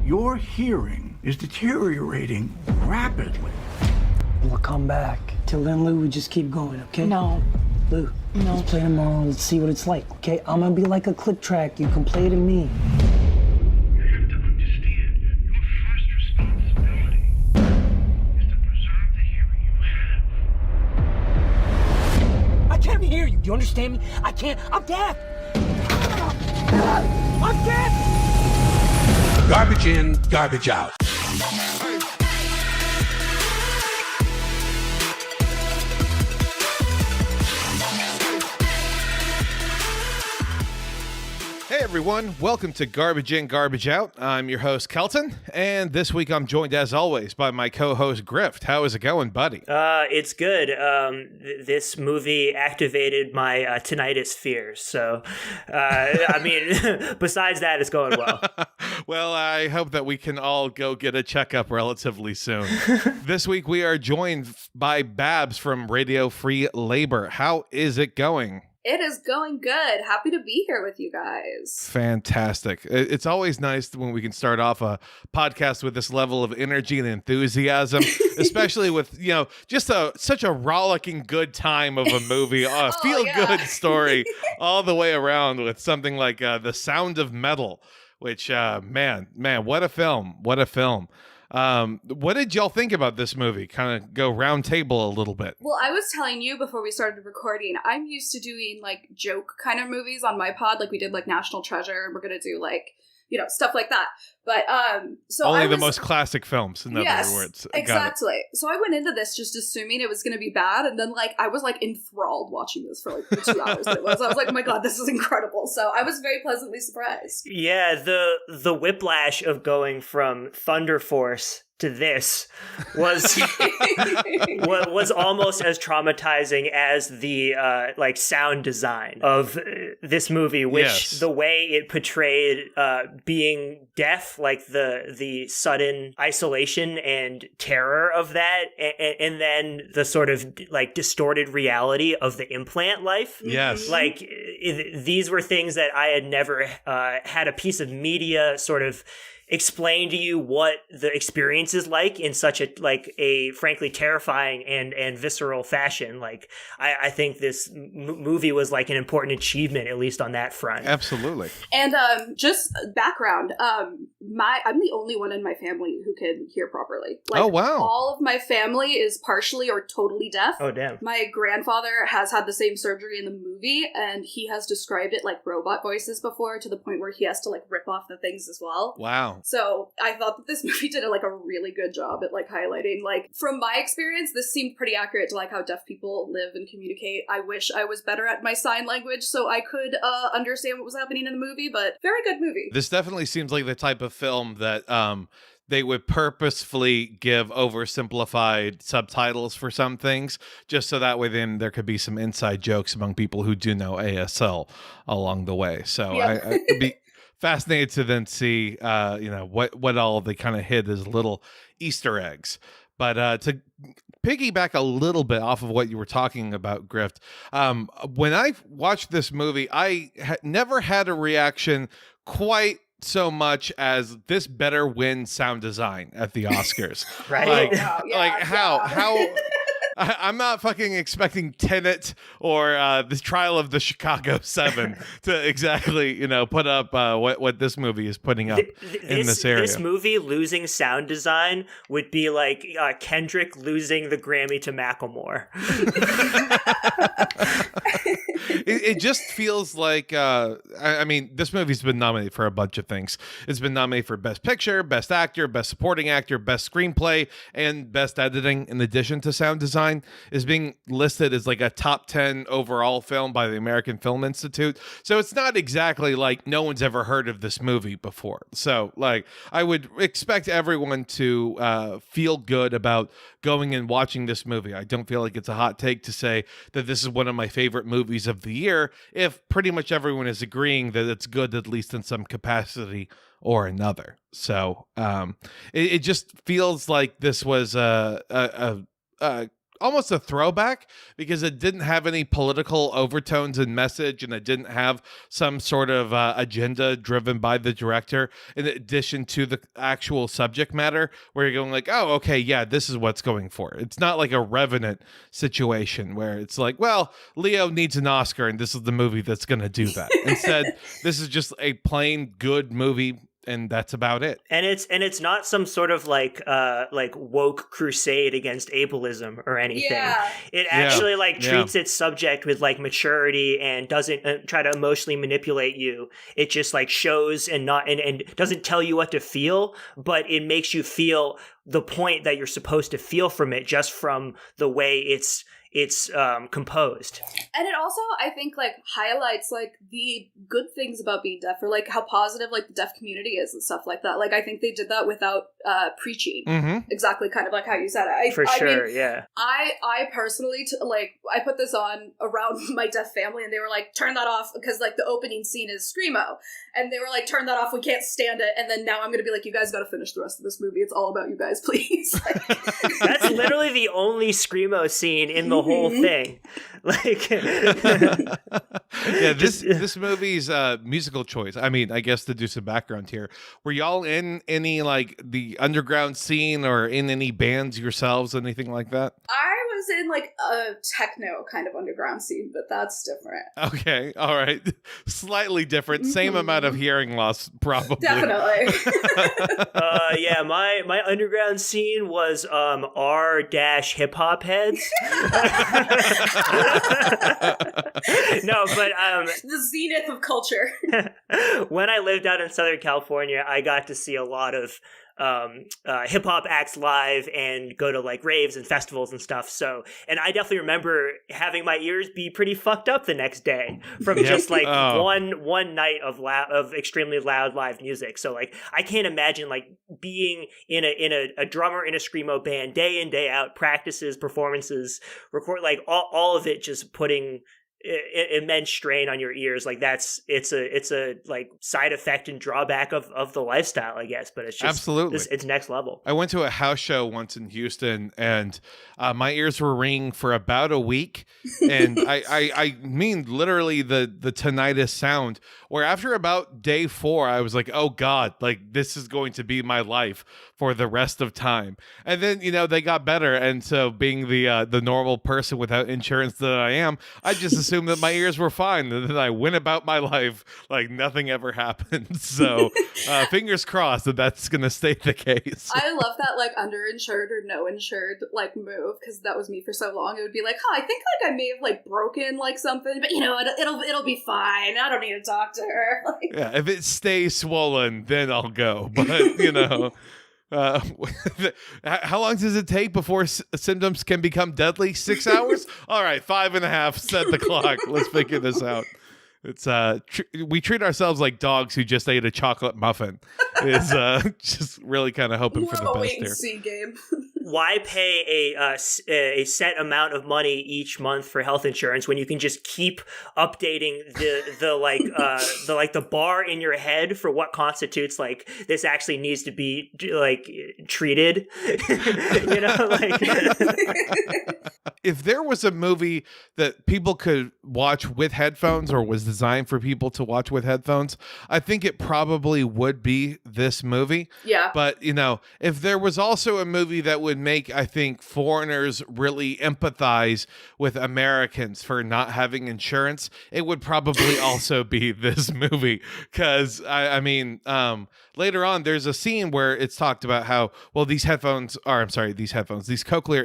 Your hearing is deteriorating rapidly. We'll come back. Till then, Lou, we just keep going, okay? No. Lou, No. let's play tomorrow. Let's see what it's like, okay? I'm gonna be like a click track. You can play to me. You have to understand, your first responsibility is to preserve the hearing you have. I can't hear you. Do you understand me? I can't. I'm deaf. I'm deaf. Garbage in, garbage out. Hey everyone, welcome to Garbage In, Garbage Out. I'm your host, Kelton, and this week I'm joined as always by my co-host, Grift. How is it going, buddy? It's good. This movie activated my tinnitus fears, so, I mean, besides that, it's going well. Well, I hope that we can all go get a checkup relatively soon. This week we are joined by Babs from Radio Free Labor. How is it going? It is going good. Happy to be here with you guys. Fantastic. It's always nice when we can start off a podcast with this level of energy and enthusiasm, especially with, just such a rollicking good time of a movie, a feel-good story all the way around with something like The Sound of Metal, which, man, what a film. What a film. What did y'all think about this movie? Kind of go round table a little bit. Well, I was telling you before we started recording, I'm used to doing like joke kind of movies on my pod. Like we did like National Treasure, and we're going to do like, stuff like that. But, so only the most classic films, in other words. Exactly. So I went into this just assuming it was going to be bad. And then like, I was like enthralled watching this for like the 2 hours that it was. I was like, oh my God, this is incredible. So I was very pleasantly surprised. Yeah, the whiplash of going from Thunder Force to this was was almost as traumatizing as the sound design of this movie, which the way it portrayed being deaf, like the sudden isolation and terror of that, and then the sort of like distorted reality of the implant life. Yes, like these were things that I had never had a piece of media sort of explain to you what the experience is like in such a frankly terrifying and visceral fashion. Like I think this movie was like an important achievement, at least on that front. Absolutely. And just background, I'm the only one in my family who can hear properly. Like, oh wow! All of my family is partially or totally deaf. Oh damn! My grandfather has had the same surgery in the movie, and he has described it like robot voices before, to the point where he has to like rip off the things as well. Wow. So I thought that this movie did like a really good job at like highlighting, like, from my experience, this seemed pretty accurate to like how deaf people live and communicate. I wish I was better at my sign language so I could understand what was happening in the movie, but very good movie. This definitely seems like the type of film that they would purposefully give oversimplified subtitles for some things, just so that way then there could be some inside jokes among people who do know ASL along the way. So I'd be fascinated to then see, what all they kind of hid as little Easter eggs. But to piggyback a little bit off of what you were talking about, Grift, when I watched this movie, I never had a reaction quite so much as this better win sound design at the Oscars. Right? How I'm not fucking expecting Tenet or the Trial of the Chicago 7 to exactly, put up what this movie is putting up in this area. This movie losing sound design would be like Kendrick losing the Grammy to Macklemore. It just feels like, this movie's been nominated for a bunch of things. It's been nominated for Best Picture, Best Actor, Best Supporting Actor, Best Screenplay, and Best Editing, in addition to sound design. Is being listed as like a top 10 overall film by the American Film Institute. So it's not exactly like no one's ever heard of this movie before. So like I would expect everyone to feel good about going and watching this movie. I don't feel like it's a hot take to say that this is one of my favorite movies of the year, if pretty much everyone is agreeing that it's good, at least in some capacity or another. So it just feels like this was a almost a throwback because it didn't have any political overtones and message, and it didn't have some sort of agenda driven by the director in addition to the actual subject matter where you're going like, oh, okay, yeah, this is what's going for. It's not like a Revenant situation where it's like, well, Leo needs an Oscar and this is the movie that's going to do that. Instead, this is just a plain good movie, and that's about it. And it's not some sort of like woke crusade against ableism or anything. Yeah. It actually treats its subject with like maturity and doesn't try to emotionally manipulate you. It just like shows and doesn't tell you what to feel, but it makes you feel the point that you're supposed to feel from it just from the way it's composed. And it also, I think, like, highlights, like, the good things about being deaf, or, like, how positive, like, the deaf community is and stuff like that. Like, I think they did that without preaching. Mm-hmm. Exactly kind of like how you said it. For sure, mean, yeah. I personally, I put this on around my deaf family, and they were like, turn that off, because, like, the opening scene is Screamo. And they were like, turn that off, we can't stand it. And then now I'm going to be like, you guys got to finish the rest of this movie. It's all about you guys, please. That's literally the only Screamo scene in the whole thing. Like, yeah, this movie's musical choice. I mean, I guess to do some background here, were y'all in any like the underground scene or in any bands yourselves, anything like that? I was in like a techno kind of underground scene, but that's different. Okay, all right, slightly different, same amount of hearing loss, probably. Definitely. Yeah, my underground scene was r-hip hop heads. No, but the zenith of culture. When I lived out in Southern California, I got to see a lot of hip hop acts live and go to like raves and festivals and stuff. So, and I definitely remember having my ears be pretty fucked up the next day from just like one night of extremely loud live music. So like, I can't imagine like being in a drummer in a Screamo band day in, day out, practices, performances, record, like all of it just putting immense strain on your ears. Like it's a like side effect and drawback of the lifestyle, I guess, but it's just absolutely it's next level. I went to a house show once in Houston, and my ears were ringing for about a week, and I mean literally the tinnitus sound, where after about day 4 I was like, oh god, like this is going to be my life for the rest of time. And then they got better, and so being the normal person without insurance that I am, I just assumed that my ears were fine, and then I went about my life like nothing ever happened. So fingers crossed that that's gonna stay the case. I love that like underinsured or no insured like move, because that was me for so long. It would be like, I think like I may have like broken like something, but it'll be fine. I don't need a doctor. Like, yeah, if it stays swollen, then I'll go. But how long does it take before symptoms can become deadly? 6 hours? All right, 5.5. Set the clock. Let's figure this out. It's we treat ourselves like dogs who just ate a chocolate muffin. It's just really kind of hoping for the best wait and here. see game. Why pay a set amount of money each month for health insurance when you can just keep updating the bar in your head for what constitutes like this actually needs to be like treated? If there was a movie that people could watch with headphones, or was designed for people to watch with headphones, I think it probably would be this movie. Yeah. But if there was also a movie that would make, I think, foreigners really empathize with Americans for not having insurance, it would probably also be this movie. Because I mean, later on, there's a scene where it's talked about how, well, these cochlear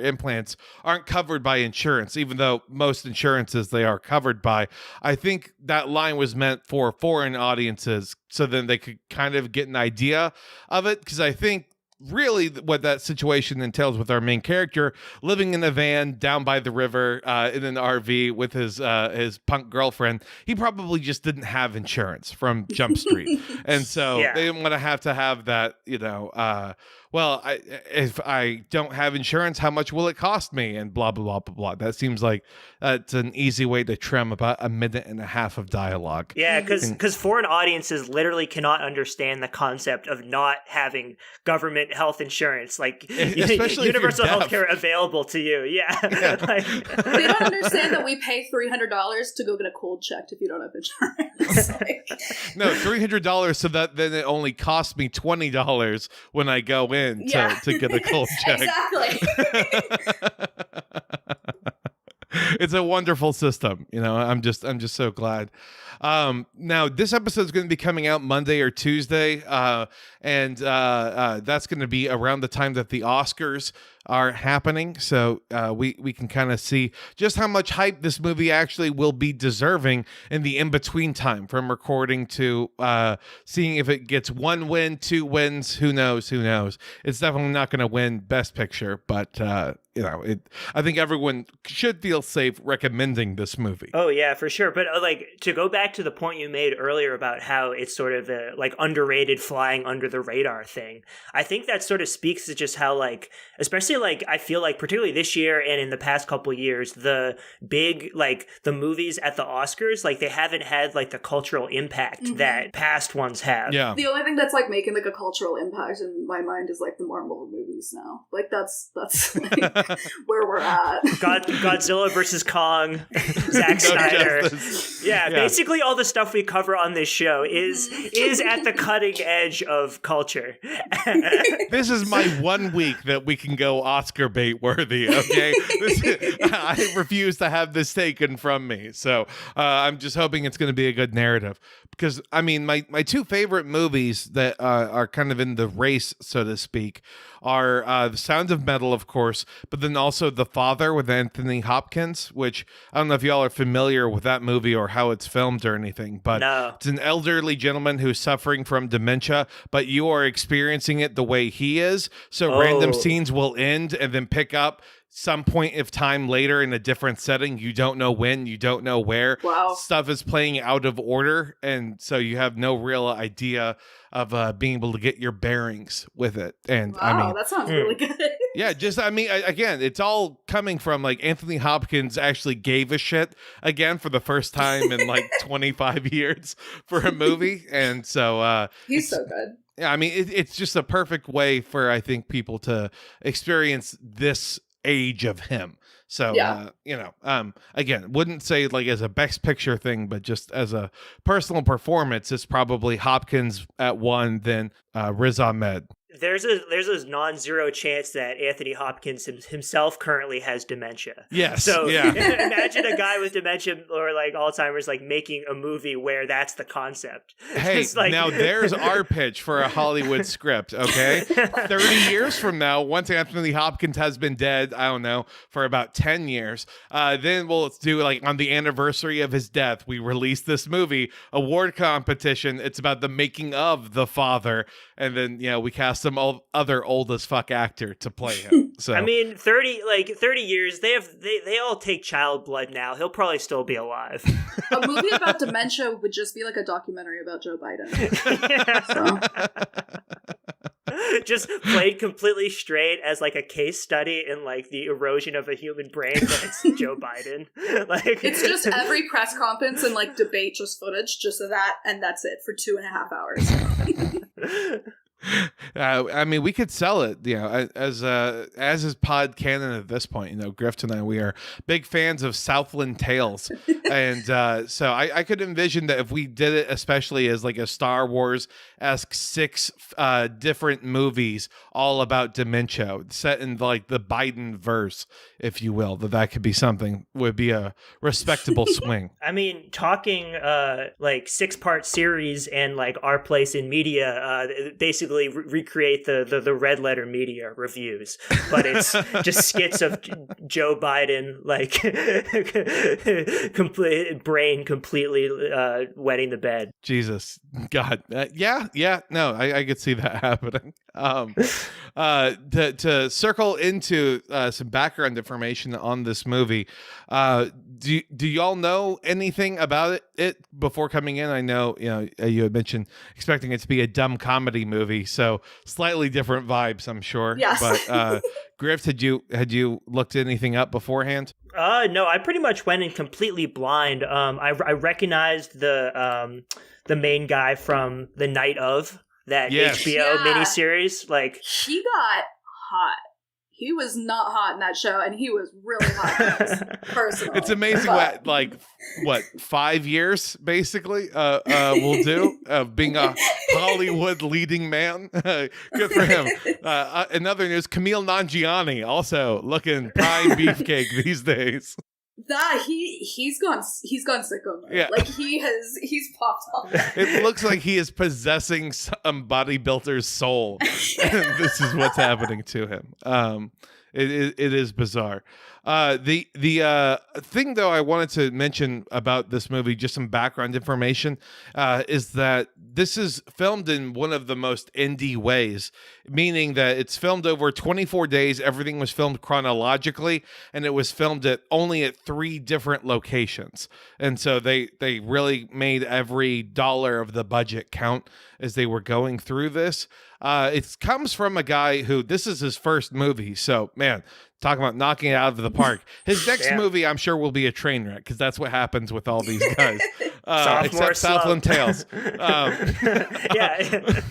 implants aren't covered by insurance, even though most insurances they are covered by. I think that line was meant for foreign audiences, so then they could kind of get an idea of it. Because I think really what that situation entails with our main character living in a van down by the river in an RV with his punk girlfriend, he probably just didn't have insurance from Jump Street. And so they didn't want to have that, well, if I don't have insurance, how much will it cost me? And blah, blah, blah, blah, blah. That seems like it's an easy way to trim about a minute and a half of dialogue. Yeah, because foreign audiences literally cannot understand the concept of not having government health insurance, like especially universal if you're health care available to you. Yeah. Like, They don't understand that we pay $300 to go get a cold checked if you don't have insurance. Like, No, $300 so that then it only costs me $20 when I go in to get a cold check. exactly. It's a wonderful system. I'm just so glad. Now this episode is going to be coming out Monday or Tuesday, and that's going to be around the time that the Oscars are happening. So we can kind of see just how much hype this movie actually will be deserving in the in-between time from recording to seeing if it gets 1 win, 2 wins. Who knows? It's definitely not going to win Best Picture, but I think everyone should feel safe recommending this movie. oh yeah, for sure. But like, to go back to the point you made earlier about how it's sort of a like underrated, flying under the radar thing, I think that sort of speaks to just how, like, especially like, I feel like particularly this year and in the past couple years, the big, like, the movies at the Oscars, like, they haven't had like the cultural impact that past ones have. Yeah. The only thing that's like making like a cultural impact in my mind is like the Marvel movies now. Like that's like where we're at. Godzilla versus Kong, Zack Snyder. Yeah, basically all the stuff we cover on this show is at the cutting edge of culture. This is my 1 week that we can go Oscar bait worthy, okay? I refuse to have this taken from me. So I'm just hoping it's going to be a good narrative. Because, I mean, my 2 favorite movies that are kind of in the race, so to speak, are The Sound of Metal, of course, but then also The Father with Anthony Hopkins, which I don't know if y'all are familiar with that movie or how it's filmed or anything, but it's an elderly gentleman who's suffering from dementia, but you are experiencing it the way he is. So random scenes will end and then pick up some point of time later in a different setting. You don't know when, you don't know where. Wow. Stuff is playing out of order, and so you have no real idea of being able to get your bearings with it. And Wow, I mean, that sounds really good. yeah, just, I mean, again, it's all coming from like Anthony Hopkins actually gave a shit again for the first time in like 25 years for a movie. And so He's so good. yeah, I mean, it's just a perfect way for, I think, people to experience this age of him. So, again, wouldn't say like as a Best Picture thing, but just as a personal performance, it's probably Hopkins at 1, then Riz Ahmed. There's a non-zero chance that Anthony Hopkins himself currently has dementia. Yes. So yeah. imagine a guy with dementia or like Alzheimer's like making a movie where that's the concept. Hey, like... now there's our pitch for a Hollywood script, okay? 30 years from now, once Anthony Hopkins has been dead, I don't know, for about 10 years, then we'll do like on the anniversary of his death, we release this movie, award competition. It's about the making of The Father. And then, we cast some other old as fuck actor to play him. So I mean, 30 years, they all take child blood now. He'll probably still be alive. A movie about dementia would just be like a documentary about Joe Biden. Just played completely straight as like a case study in like the erosion of a human brain, but it's Joe Biden. Like It's just every press conference and like debate, just footage, just of that, and that's it for 2.5 hours. I mean, we could sell it, as is pod canon at this point. Grift and I, we are big fans of Southland Tales, and so I could envision that if we did it, especially as like a Star Wars-esque 6 different movies all about dementia, set in like the Biden verse, if you will, that could be something, would be a respectable swing. I mean, talking like 6-part series and like our place in media, basically recreate the Red Letter Media reviews, but it's just skits of Joe Biden like completely wetting the bed. Jesus God, no, I could see that happening. To circle into some background information on this movie, do y'all know anything about it before coming in? I know you had mentioned expecting it to be a dumb comedy movie. movie, so slightly different vibes, I'm sure. Yes. But Grift, had you looked anything up beforehand? No, I pretty much went in completely blind. I recognized the main guy from The Night of, that Yes. HBO Yeah. miniseries. Like, He got hot. He was not hot in that show, and he was really hot in this, personally. It's amazing But- what 5 years basically will do of being a Hollywood leading man. Good for him. In other news, Camille Nanjiani also looking prime beefcake these days. That he's gone sicko mode. Yeah. Like he's popped off. It looks like he is possessing some bodybuilder's soul. This is what's happening to him. It is bizarre. The thing, though, I wanted to mention about this movie, just some background information, is that this is filmed in one of the most indie ways, meaning that it's filmed over 24 days. Everything was filmed chronologically, and it was filmed only at 3 different locations. And so they really made every dollar of the budget count as they were going through this. It comes from a guy who, this is his first movie. So, man, talking about knocking it out of the park. His next Damn. movie, I'm sure, will be a train wreck, because that's what happens with all these guys. Sophomore Except Southland Tales. yeah.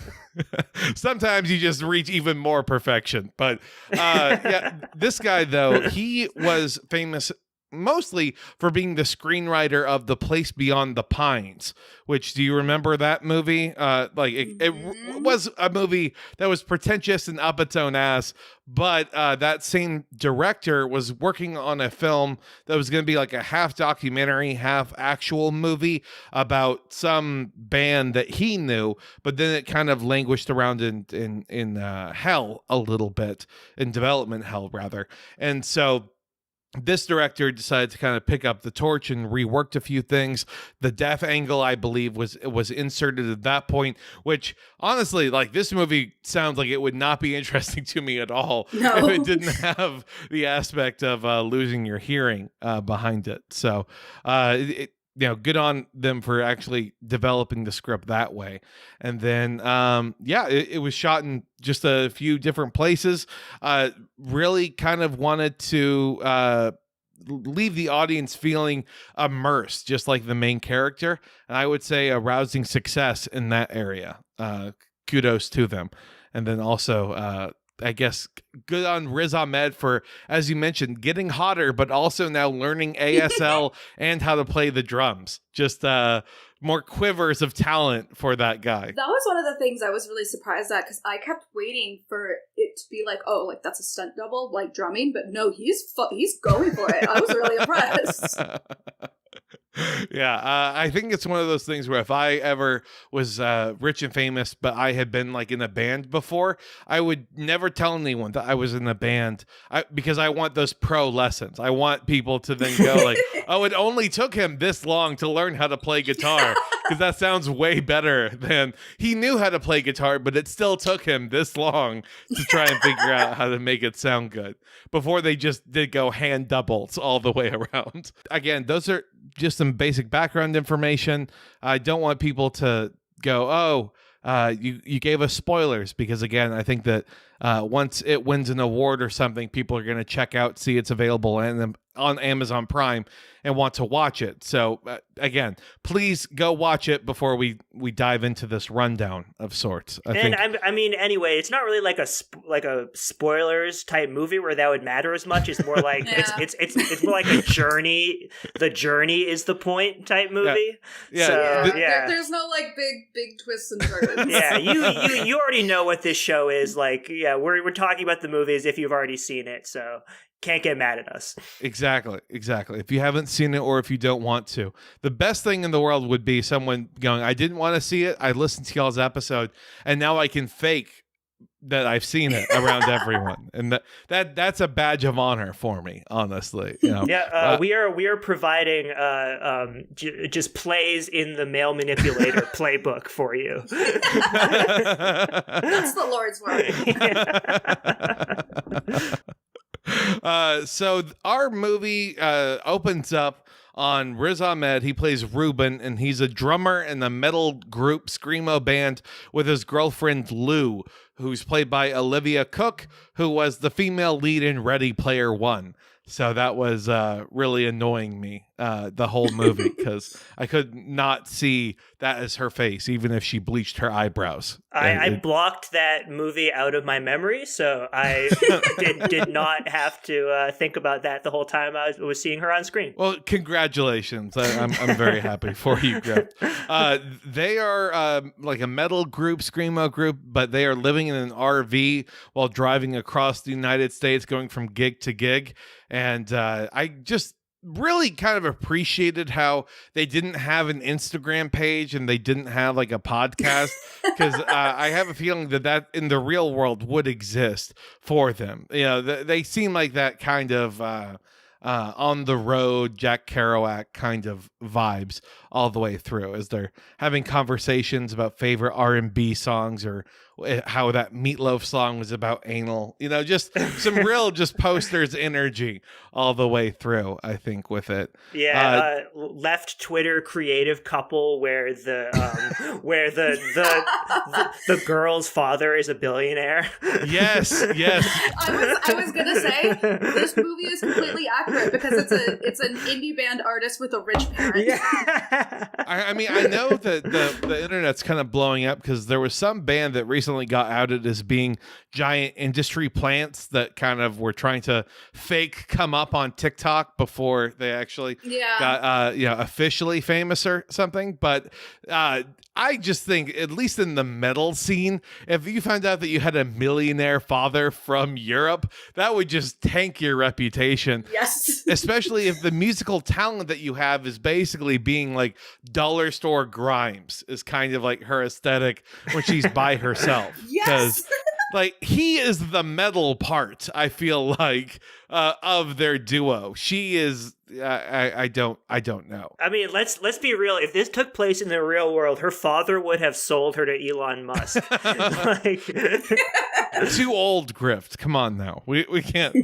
Sometimes you just reach even more perfection. But yeah, this guy, though, he was famous mostly for being the screenwriter of The Place Beyond the Pines, which, do you remember that movie? It was a movie that was pretentious and up its own ass, but that same director was working on a film that was going to be like a half documentary, half actual movie about some band that he knew, but then it kind of languished around in hell a little bit, in development hell rather. And so this director decided to kind of pick up the torch and reworked a few things. The death angle, I believe, was inserted at that point, which honestly, like, this movie sounds like it would not be interesting to me at all No. if it didn't have the aspect of losing your hearing behind it. So, good on them for actually developing the script that way. And then, it was shot in just a few different places. Really kind of wanted to leave the audience feeling immersed, just like the main character. And I would say a rousing success in that area. Kudos to them. And then also, I guess, good on Riz Ahmed for, as you mentioned, getting hotter, but also now learning ASL and how to play the drums. Just more quivers of talent for that guy. That was one of the things I was really surprised at, because I kept waiting for it to be like, oh, like that's a stunt double, like drumming, but no, he's going for it. I was really impressed. Yeah, I think it's one of those things where if I ever was rich and famous, but I had been like in a band before, I would never tell anyone that I was in a band, because I want those pro lessons. I want people to then go like, oh, it only took him this long to learn how to play guitar, because that sounds way better than he knew how to play guitar, but it still took him this long to try and figure out how to make it sound good before they just did go hand doubles all the way around. Again, those are just some basic background information. I don't want people to go, you gave us spoilers, because again, I think that once it wins an award or something, people are going to check out, see it's available on Amazon Prime, and want to watch it. So again, please go watch it before we dive into this rundown of sorts. I mean, anyway, it's not really like a spoilers type movie where that would matter as much. It's more like it's more like a journey. The journey is the point type movie. Yeah. So, There's no like big twists and turns. Yeah, you already know what this show is like. Yeah, we're talking about the movies if you've already seen it, so can't get mad at us. Exactly. If you haven't seen it, or if you don't want to, the best thing in the world would be someone going, I didn't want to see it, I listened to y'all's episode, and now I can fake that I've seen it around everyone, and that's a badge of honor for me, honestly. You know? Yeah, we are providing just plays in the male manipulator playbook for you. That's the Lord's work. So our movie opens up on Riz Ahmed. He plays Ruben, and he's a drummer in the metal group Screamo band with his girlfriend Lou, who's played by Olivia Cook, who was the female lead in Ready Player One. So that was really annoying me the whole movie, because I could not see that as her face, even if she bleached her eyebrows. I blocked that movie out of my memory, so I did not have to think about that the whole time I was seeing her on screen. Well, congratulations. I'm very happy for you, Grift. They are like a metal group, Screamo group, but they are living in an RV while driving across the United States, going from gig to gig. And I just really kind of appreciated how they didn't have an Instagram page and they didn't have like a podcast, because I have a feeling that in the real world would exist for them. You know, they seem like that kind of on the road Jack Kerouac kind of vibes all the way through, as they're having conversations about favorite R&B songs, or how that Meatloaf song was about anal, you know, just some real just posters energy all the way through, I think, with it. Yeah, left Twitter creative couple where the where the girl's father is a billionaire. Yes. I was gonna say this movie is completely accurate, because it's an indie band artist with a rich parent. Yeah. I mean, I know that the internet's kind of blowing up, because there was some band that recently got outed as being giant industry plants that kind of were trying to fake come up on TikTok before they actually got officially famous or something. But I just think, at least in the metal scene, if you found out that you had a millionaire father from Europe, that would just tank your reputation. Yes. Especially if the musical talent that you have is basically being like dollar store Grimes, is kind of like her aesthetic when she's by herself. Yes. Like, he is the metal part, I feel like, of their duo. She is. I don't know. I mean, let's be real. If this took place in the real world, her father would have sold her to Elon Musk. Like, too old, Grift. Come on now. We can't.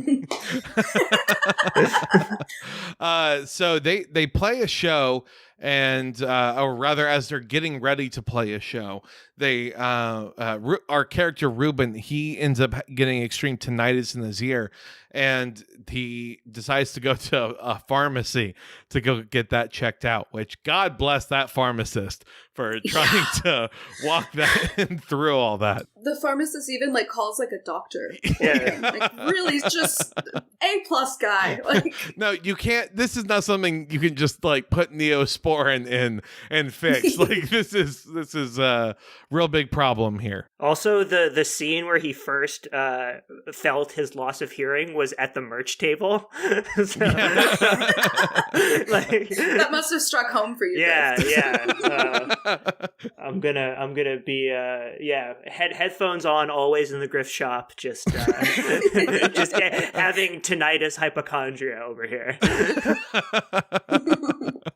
So they play a show, and or rather, as they're getting ready to play a show, they our character Ruben, he ends up getting extreme tinnitus in his ear, and he decides to go to a pharmacy to go get that checked out, which God bless that pharmacist for trying to walk that through all that. The pharmacist even like calls like a doctor. Yeah. Like, really, just A+ guy. Like, no, you can't. This is not something you can just like put Neosporin in and fix. Like, this is a real big problem here. Also, the scene where he first felt his loss of hearing was at the merch table. So, like, that must have struck home for you. Yeah, guys. yeah. I'm gonna be headphones on, always in the Grift shop, just having tinnitus hypochondria over here.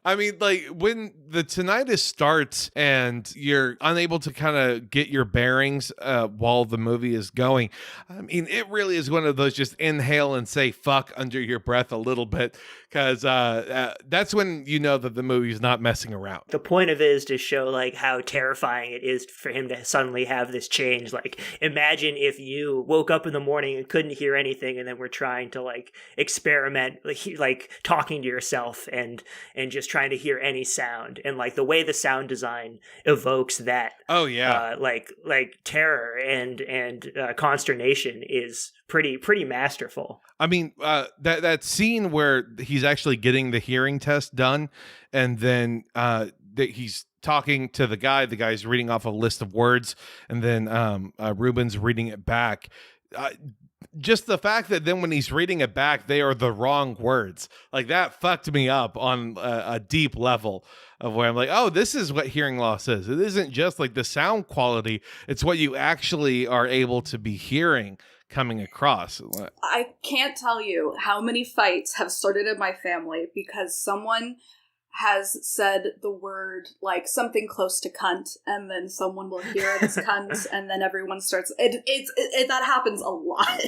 I mean, like, when the tinnitus starts and you're unable to kind of get your bearings while the movie is going, I mean, it really is one of those just inhale and say fuck under your breath a little bit, because that's when you know that the movie's not messing around. The point of it is to show like how terrifying it is for him to suddenly have this change. Like, imagine if you woke up in the morning and couldn't hear anything, and then we're trying to like experiment, like talking to yourself and just trying to hear any sound, and like the way the sound design evokes that like terror and consternation is pretty masterful. I mean, that scene where he's actually getting the hearing test done, and then he's talking to the guy's reading off a list of words, and then Ruben's reading it back. Just the fact that then when he's reading it back, they are the wrong words. Like, that fucked me up on a deep level of where I'm like, oh, this is what hearing loss is. It isn't just like the sound quality. It's what you actually are able to be hearing coming across. I can't tell you how many fights have started in my family because someone has said the word, like, something close to cunt, and then someone will hear it as cunt, and then everyone starts... that happens a lot.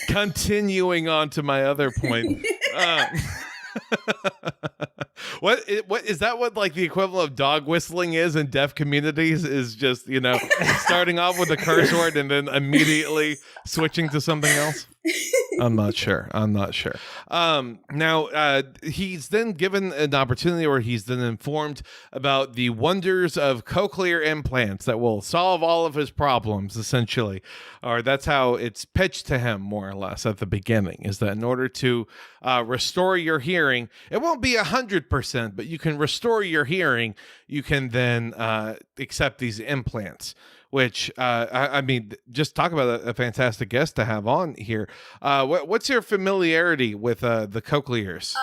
Continuing on to my other point. What is that? What like the equivalent of dog whistling is in deaf communities? Is just starting off with a curse word and then immediately switching to something else. I'm not sure. Now, he's then given an opportunity, or he's then informed about the wonders of cochlear implants that will solve all of his problems, essentially. Or that's how it's pitched to him, more or less, at the beginning, is that in order to restore your hearing, it won't be 100%, but you can restore your hearing. You can then accept these implants. Which, I mean, just talk about a fantastic guest to have on here. What's your familiarity with the cochlears?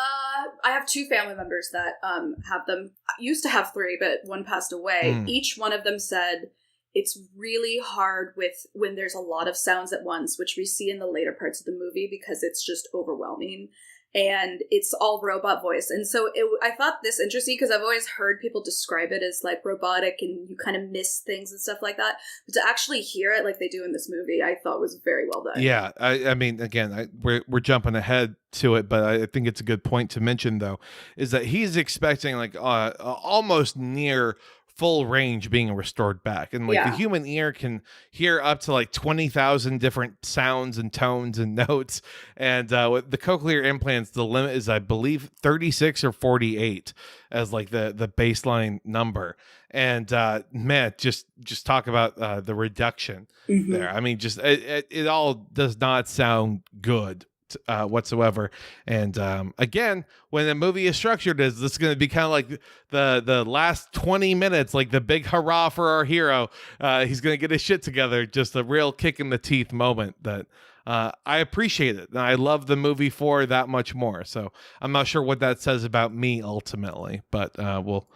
I have 2 family members that have them. I used to have 3, but one passed away. Each one of them said it's really hard when there's a lot of sounds at once, which we see in the later parts of the movie because it's just overwhelming. And it's all robot voice. And so I thought this interesting because I've always heard people describe it as like robotic and you kind of miss things and stuff like that. But to actually hear it like they do in this movie, I thought was very well done. Yeah. I mean, again, we're jumping ahead to it, but I think it's a good point to mention, though, is that he's expecting like almost near full range being restored back, and like the human ear can hear up to like 20,000 different sounds and tones and notes, and with the cochlear implants the limit is, I believe, 36 or 48 as like the baseline number. And man, just talk about the reduction there. I mean, just it all does not sound good whatsoever. And again, when the movie is structured as this is going to be kind of like the last 20 minutes, like the big hurrah for our hero, he's going to get his shit together, just a real kick in the teeth moment that I appreciate it, and I love the movie for that much more. So I'm not sure what that says about me ultimately, but we'll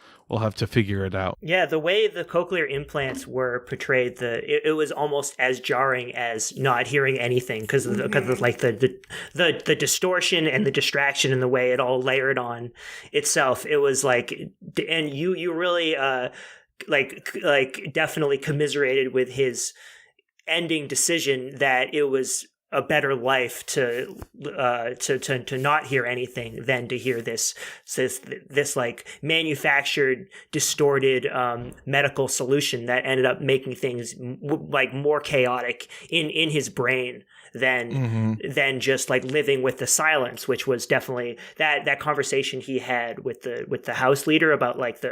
have to figure it out. Yeah, the way the cochlear implants were portrayed, it was almost as jarring as not hearing anything because of like the distortion and the distraction and the way it all layered on itself. It was like, and you really like definitely commiserated with his ending decision that it was a better life to not hear anything than to hear this like manufactured, distorted medical solution that ended up making things like more chaotic in his brain than just like living with the silence, which was definitely that conversation he had with the house leader about like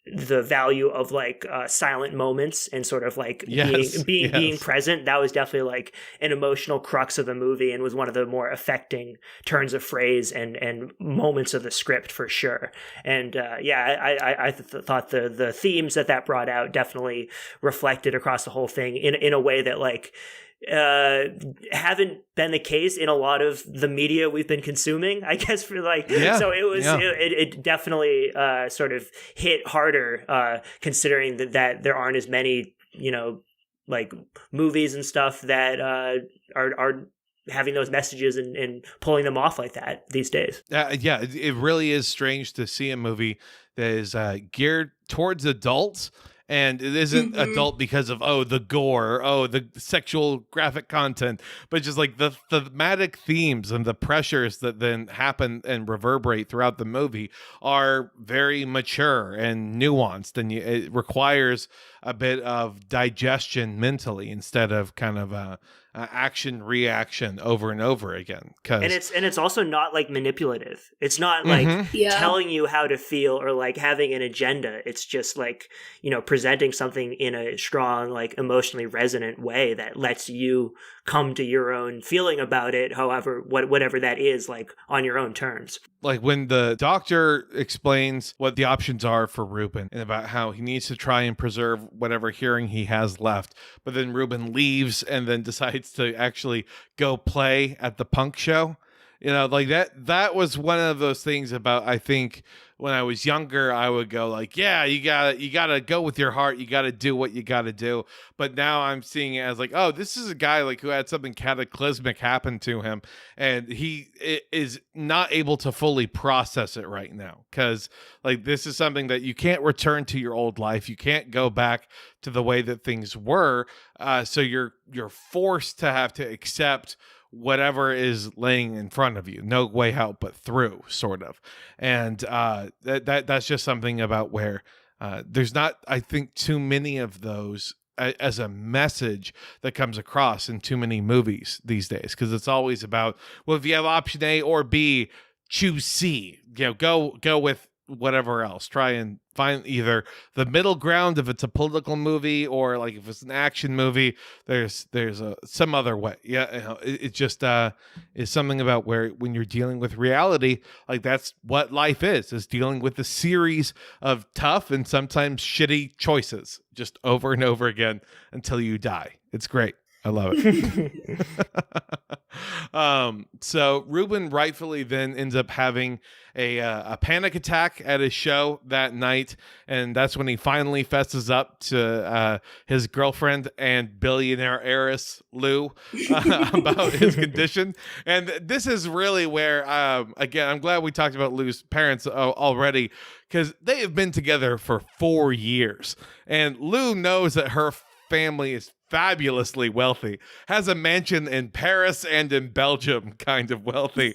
the value of like silent moments and sort of like being present. That was definitely like an emotional crux of the movie and was one of the more affecting turns of phrase and moments of the script for sure. And I thought the themes that brought out definitely reflected across the whole thing in a way that like haven't been the case in a lot of the media we've been consuming, I guess, for like, so it was, it definitely sort of hit harder considering that there aren't as many, like movies and stuff that are having those messages and pulling them off like that these days. It really is strange to see a movie that is geared towards adults. And it isn't adult because of, the gore, the sexual graphic content, but just like the thematic themes and the pressures that then happen and reverberate throughout the movie are very mature and nuanced. And it requires a bit of digestion mentally instead of kind of action reaction over and over again. And it's also not like manipulative. It's not like telling you how to feel or like having an agenda. It's just like, presenting something in a strong, like emotionally resonant way that lets you come to your own feeling about it, however, whatever that is, like on your own terms. Like when the doctor explains what the options are for Ruben and about how he needs to try and preserve whatever hearing he has left, but then Ruben leaves and then decides to actually go play at the punk show. Like that was one of those things about, I think when I was younger, I would go like, yeah, you gotta go with your heart. You gotta do what you gotta do. But now I'm seeing it as like, this is a guy like who had something cataclysmic happen to him. And he is not able to fully process it right now. Cause like, this is something that you can't return to your old life. You can't go back to the way that things were. So you're forced to have to accept whatever is laying in front of you. No way out but through, sort of. And that's just something about where there's not, I think, too many of those as a message that comes across in too many movies these days, because it's always about, well, if you have option A or B, choose C. Go with whatever else. Try and find either the middle ground if it's a political movie, or like if it's an action movie, there's some other way. Yeah, it just is something about where when you're dealing with reality, like that's what life is dealing with a series of tough and sometimes shitty choices just over and over again until you die. It's great. I love it. So Ruben rightfully then ends up having a panic attack at his show that night, and that's when he finally fesses up to his girlfriend and billionaire heiress Lou about his condition. And this is really where, again, I'm glad we talked about Lou's parents already, because they have been together for 4 years, and Lou knows that her family is fabulously wealthy, has a mansion in Paris and in Belgium, kind of wealthy.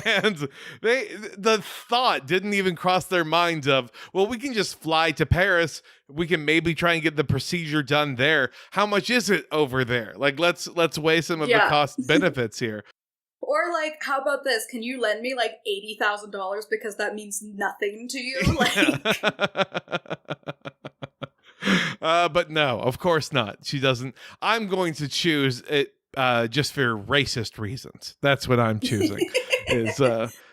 And the thought didn't even cross their minds of, well, we can just fly to Paris. We can maybe try and get the procedure done there. How much is it over there? Like, let's weigh some of the cost benefits here. Or like, how about this? Can you lend me like $80,000 because that means nothing to you? Like. But no, of course not. She doesn't. I'm going to choose it just for racist reasons. That's what I'm choosing. Is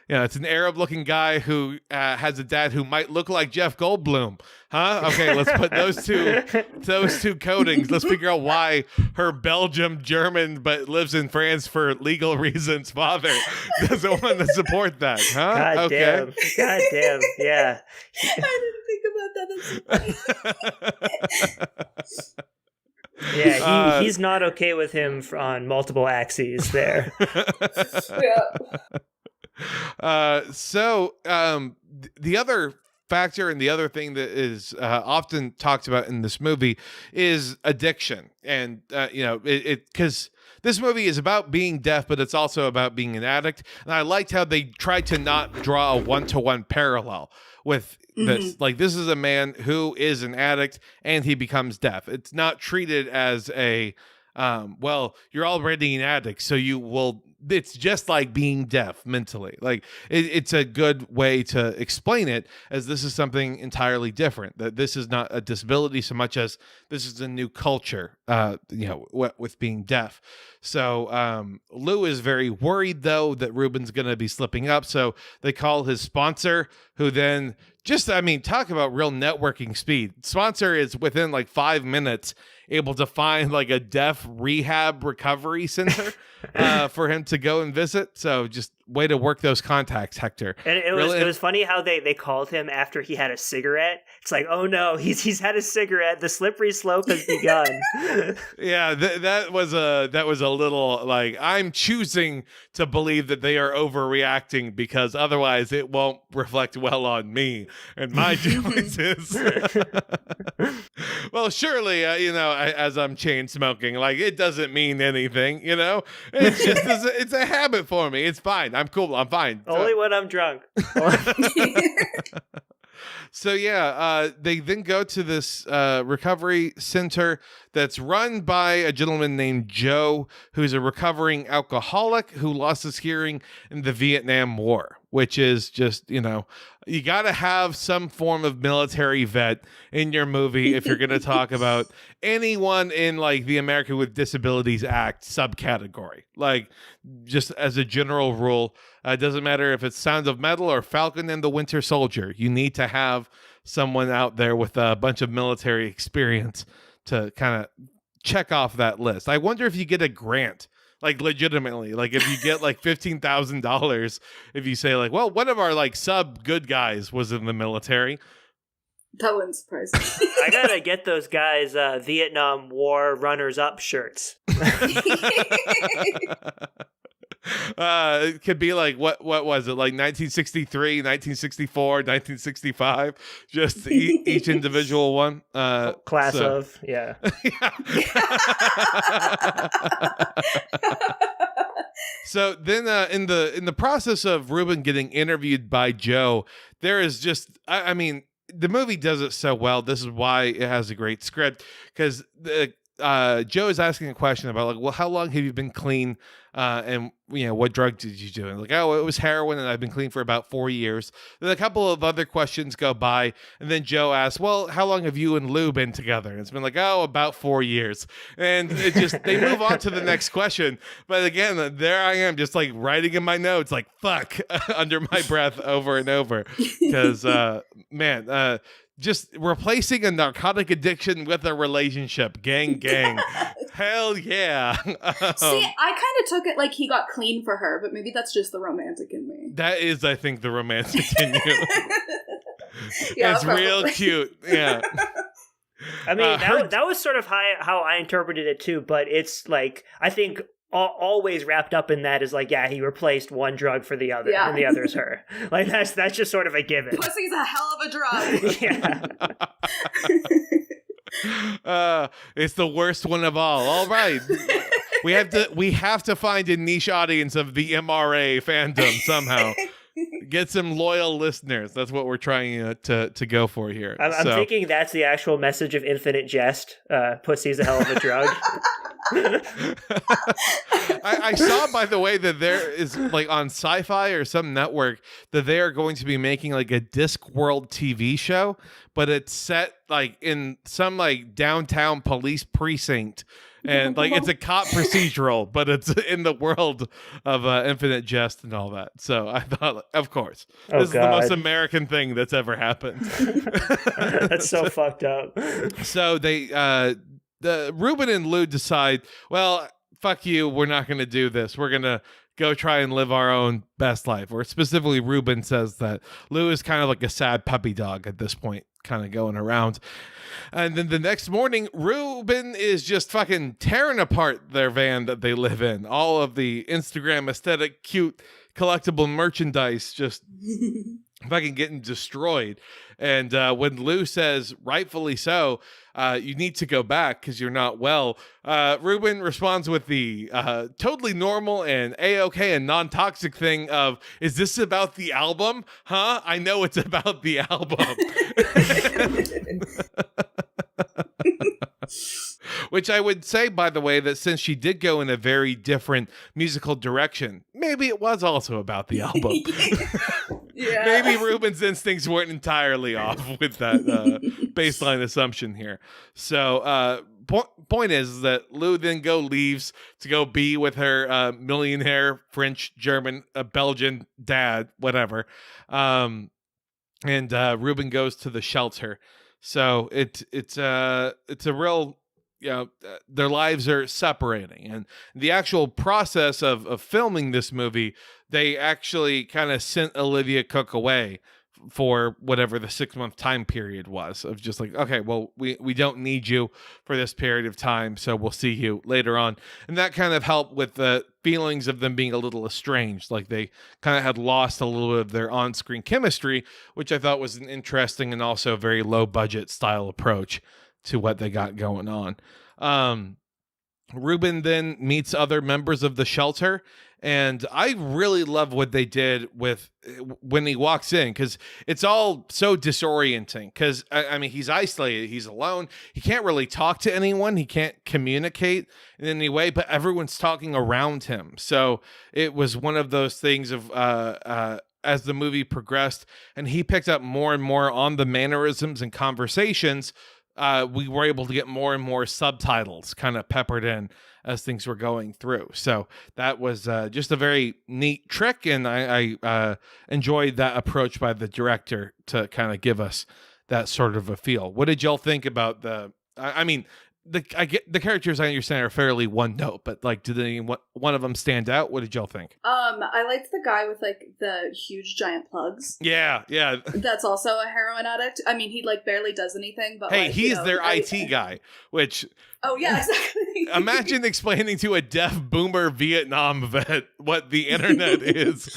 it's an Arab-looking guy who has a dad who might look like Jeff Goldblum. Huh? Okay, let's put those two coatings. Let's figure out why her Belgium German but lives in France for legal reasons father doesn't want to support that. Huh? God damn. Yeah. I didn't think about that. That's so funny. Yeah, he's not okay with him on multiple axes there. So the other factor and the other thing that is often talked about in this movie is addiction. And, because this movie is about being deaf, but it's also about being an addict. And I liked how they tried to not draw a one-to-one parallel with this. Like, this is a man who is an addict and he becomes deaf. It's not treated as a, well, you're already an addict, so you will, it's just like being deaf mentally. Like, it's a good way to explain it, as this is something entirely different, that this is not a disability so much as this is a new culture, with being deaf. So Lou is very worried, though, that Ruben's going to be slipping up. So they call his sponsor, who then talk about real networking speed. Sponsor is within like 5 minutes able to find like a deaf rehab recovery center for him to go and visit. So just way to work those contacts, Hector. And it was funny how they called him after he had a cigarette. It's like, oh no, he's had a cigarette. The slippery slope has begun. Yeah, that was a little like, I'm choosing to believe that they are overreacting because otherwise it won't reflect well on me and my choices. Well, surely, as I'm chain smoking, like, it doesn't mean anything, It's just it's a habit for me. It's fine. I'm cool. I'm fine. Only when I'm drunk. So they then go to this recovery center that's run by a gentleman named Joe, who's a recovering alcoholic who lost his hearing in the Vietnam War, which is just, you got to have some form of military vet in your movie if you're going to talk about anyone in like the American with Disabilities Act subcategory. Like, just as a general rule, it doesn't matter if it's Sound of Metal or Falcon and the Winter Soldier. You need to have someone out there with a bunch of military experience to kind of check off that list. I wonder if you get a grant, like legitimately, like if you get like $15,000, if you say like, well, one of our like sub good guys was in the military. That wouldn't surprise me. I gotta get those guys Vietnam War runners-up shirts. It could be like, what was it, like 1963, 1964, 1965, just each individual one. Class of, yeah. So then in the process of Ruben getting interviewed by Joe, there is just I mean, the movie does it so well. This is why it has a great script, because Joe is asking a question about like, well, how long have you been clean? And what drug did you do? And like, oh, it was heroin, and I've been clean for about 4 years. Then a couple of other questions go by, and then Joe asks, well, how long have you and Lou been together? And it's been like, oh, about 4 years. And it just they move on to the next question. But again, there I am, just like writing in my notes, like fuck under my breath over and over, because man. Just replacing a narcotic addiction with a relationship. Gang. Hell yeah. See, I kind of took it like he got clean for her, but maybe that's just the romantic in me. That is, I think, the romantic in you. Yeah, it's probably. real cute. Yeah. I mean, that was sort of how I interpreted it too, but it's like, I think always wrapped up in that is like, yeah, he replaced one drug for the other, and the other's her. Like, that's just sort of a given. Pussy's a hell of a drug. Yeah. It's the worst one of all. All right. We have to find a niche audience of the MRA fandom somehow. Get some loyal listeners. That's what we're trying to go for here. I'm thinking that's the actual message of Infinite Jest. Pussy's a hell of a drug. I saw, by the way, that there is like on Sci-Fi or some network that they are going to be making like a Discworld TV show, but it's set like in some like downtown police precinct. And like it's a cop procedural, but it's in the world of Infinite Jest and all that. So I thought, of course, this is the most American thing that's ever happened. That's so fucked up. So they, the Ruben and Lou decide, well, fuck you, we're not going to do this. We're going to go try and live our own best life. Or specifically, Ruben says that Lou is kind of like a sad puppy dog at this point, kind of going around. And then the next morning, Ruben is just fucking tearing apart their van that they live in. All of the Instagram aesthetic, cute, collectible merchandise just fucking getting destroyed. And when Lou says, rightfully so, you need to go back because you're not well, Ruben responds with the totally normal and A-okay and non-toxic thing of, is this about the album? Huh? I know it's about the album. Which I would say, by the way, that since she did go in a very different musical direction, maybe it was also about the album. Yeah. Maybe Ruben's instincts weren't entirely off with that baseline assumption here. So point is that Lou then leaves to go be with her millionaire French, German, Belgian dad, whatever. And Ruben goes to the shelter. So it's a real, their lives are separating, and the actual process of filming this movie, they actually kind of sent Olivia Cook away for whatever the 6-month time period was, of just like, okay, well, we don't need you for this period of time, so we'll see you later on. And that kind of helped with the feelings of them being a little estranged, like they kind of had lost a little bit of their on-screen chemistry, which I thought was an interesting and also very low budget style approach to what they got going on. Ruben then meets other members of the shelter, and I really love what they did with when he walks in, because it's all so disorienting, because I mean, he's isolated, he's alone, he can't really talk to anyone, he can't communicate in any way, but everyone's talking around him. So it was one of those things of as the movie progressed and he picked up more and more on the mannerisms and conversations, we were able to get more and more subtitles kind of peppered in as things were going through. So that was just a very neat trick, and I enjoyed that approach by the director to kind of give us that sort of a feel. What did y'all think about the? I mean, the characters I understand are fairly one note, but like, did any one of them stand out? What did y'all think? I liked the guy with like the huge giant plugs. Yeah. That's also a heroin addict. I mean, he like barely does anything, but hey, like, he's their IT guy, which. Oh yeah, exactly. Imagine explaining to a deaf boomer Vietnam vet what the internet is.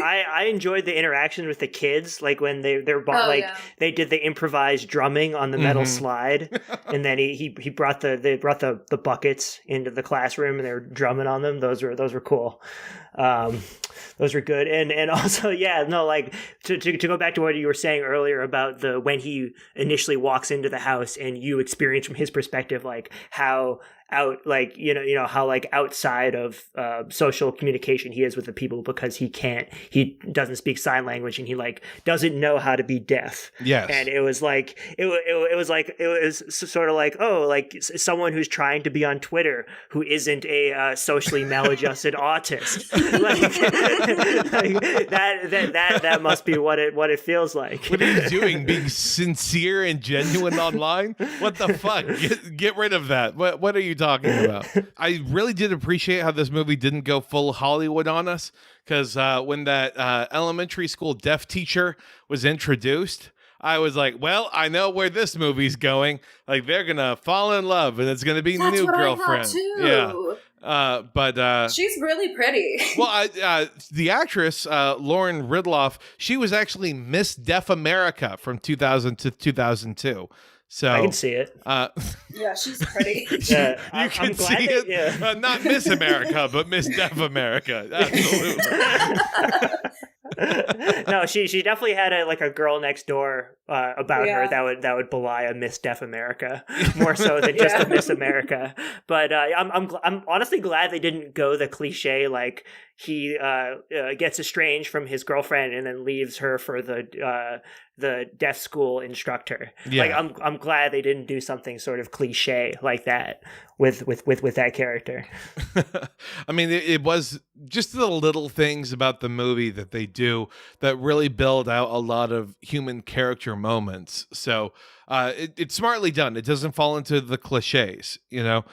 I enjoyed the interactions with the kids, like when they did the improvised drumming on the metal slide, and then they brought the buckets into the classroom and they were drumming on them. Those were cool. Those were good, and also like to go back to what you were saying earlier about when he initially walks into the house and you experience from his perspective like how how like outside of social communication he is with the people because he doesn't speak sign language and he like doesn't know how to be deaf. Yes. And it was sort of like, oh, like someone who's trying to be on Twitter who isn't a socially maladjusted autist. That must be what it feels like. What are you doing? Being sincere and genuine online? What the fuck? Get rid of that. What are you talking about? I really did appreciate how this movie didn't go full Hollywood on us, because when that elementary school deaf teacher was introduced, I was like, well, I know where this movie's going. Like, they're gonna fall in love and it's gonna be That's new what girlfriend. I thought too. Yeah. But she's really pretty. well, the actress Lauren Ridloff, she was actually Miss Deaf America from 2000 to 2002. So I can see it. Yeah, she's pretty. Yeah, you can see it. Yeah. Not Miss America, but Miss Deaf America. Absolutely. No, she definitely had a girl next door about her that would belie a Miss Deaf America more so than just a Miss America. But I'm honestly glad they didn't go the cliche like he gets estranged from his girlfriend and then leaves her for the deaf school instructor. Yeah. Like I'm glad they didn't do something sort of cliche like that with that character. I mean, it was just the little things about the movie that they do that really build out a lot of human character moments. So it's smartly done. It doesn't fall into the cliches, you know.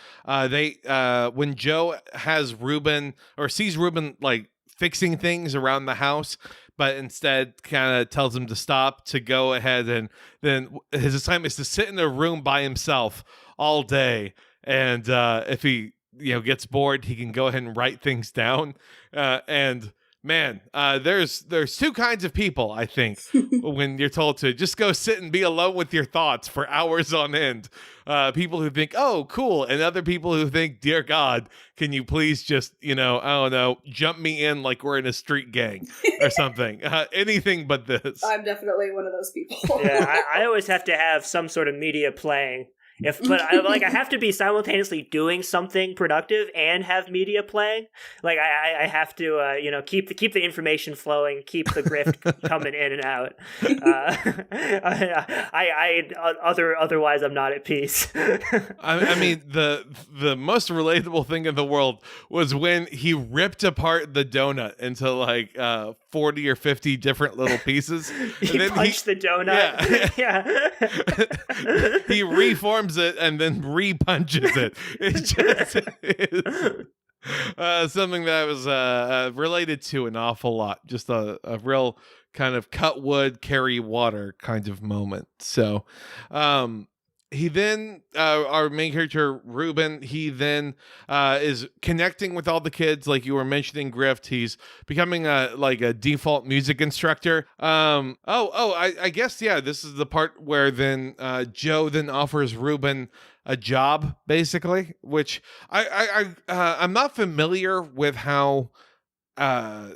When Joe has Ruben or sees Ruben like fixing things around the house, but instead kind of tells him to stop, to go ahead, and then his assignment is to sit in a room by himself all day. And if he gets bored, he can go ahead and write things down. And man, there's two kinds of people, I think, when you're told to just go sit and be alone with your thoughts for hours on end. People who think, oh, cool. And other people who think, dear God, can you please just, I don't know, jump me in like we're in a street gang or something. Anything but this. I'm definitely one of those people. Yeah, I always have to have some sort of media playing. I have to be simultaneously doing something productive and have media playing. Like I have to keep the information flowing, keep the grift coming in and out. Otherwise I'm not at peace. I mean, the most relatable thing in the world was when he ripped apart the donut into like 40 or 50 different little pieces. He punched the donut. Yeah. He reforms it and then re-punches it. It's just something that I was related to an awful lot. Just a real kind of cut wood, carry water kind of moment. So he then, our main character, Ruben, he then is connecting with all the kids, like you were mentioning, Grift. He's becoming a default music instructor. I guess, yeah, this is the part where then Joe then offers Ruben a job, basically, which I'm not familiar with how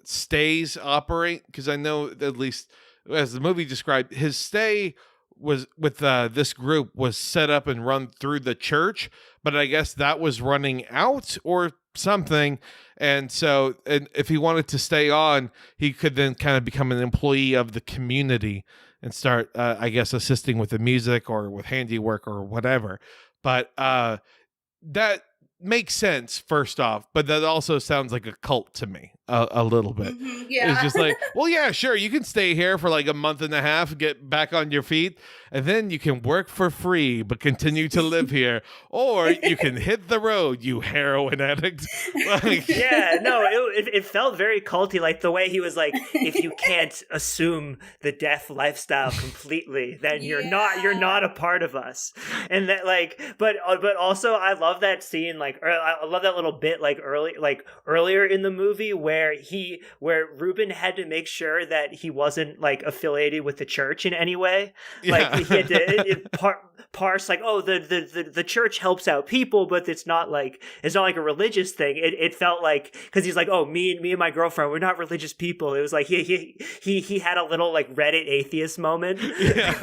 stays operate, because I know, at least as the movie described, his stay was with this group was set up and run through the church, but I guess that was running out or something. And so, and if he wanted to stay on, he could then kind of become an employee of the community and start, I guess, assisting with the music or with handiwork or whatever. But that makes sense, first off, but that also sounds like a cult to me a little bit. Mm-hmm, yeah. It's just like, well, yeah, sure, you can stay here for like a month and a half, get back on your feet, and then you can work for free but continue to live here, or you can hit the road, you heroin addict. Like, yeah, no, it felt very culty, like the way he was like, if you can't assume the deaf lifestyle completely, then you're not a part of us. And that, like, but also I love that scene, like, I love that little bit, like earlier in the movie where where Ruben had to make sure that he wasn't like affiliated with the church in any way. Like he had to parse like, oh, the church helps out people, but it's not like a religious thing. It felt like, because he's like, oh, me and my girlfriend, we're not religious people. It was like he had a little like Reddit atheist moment. Yeah.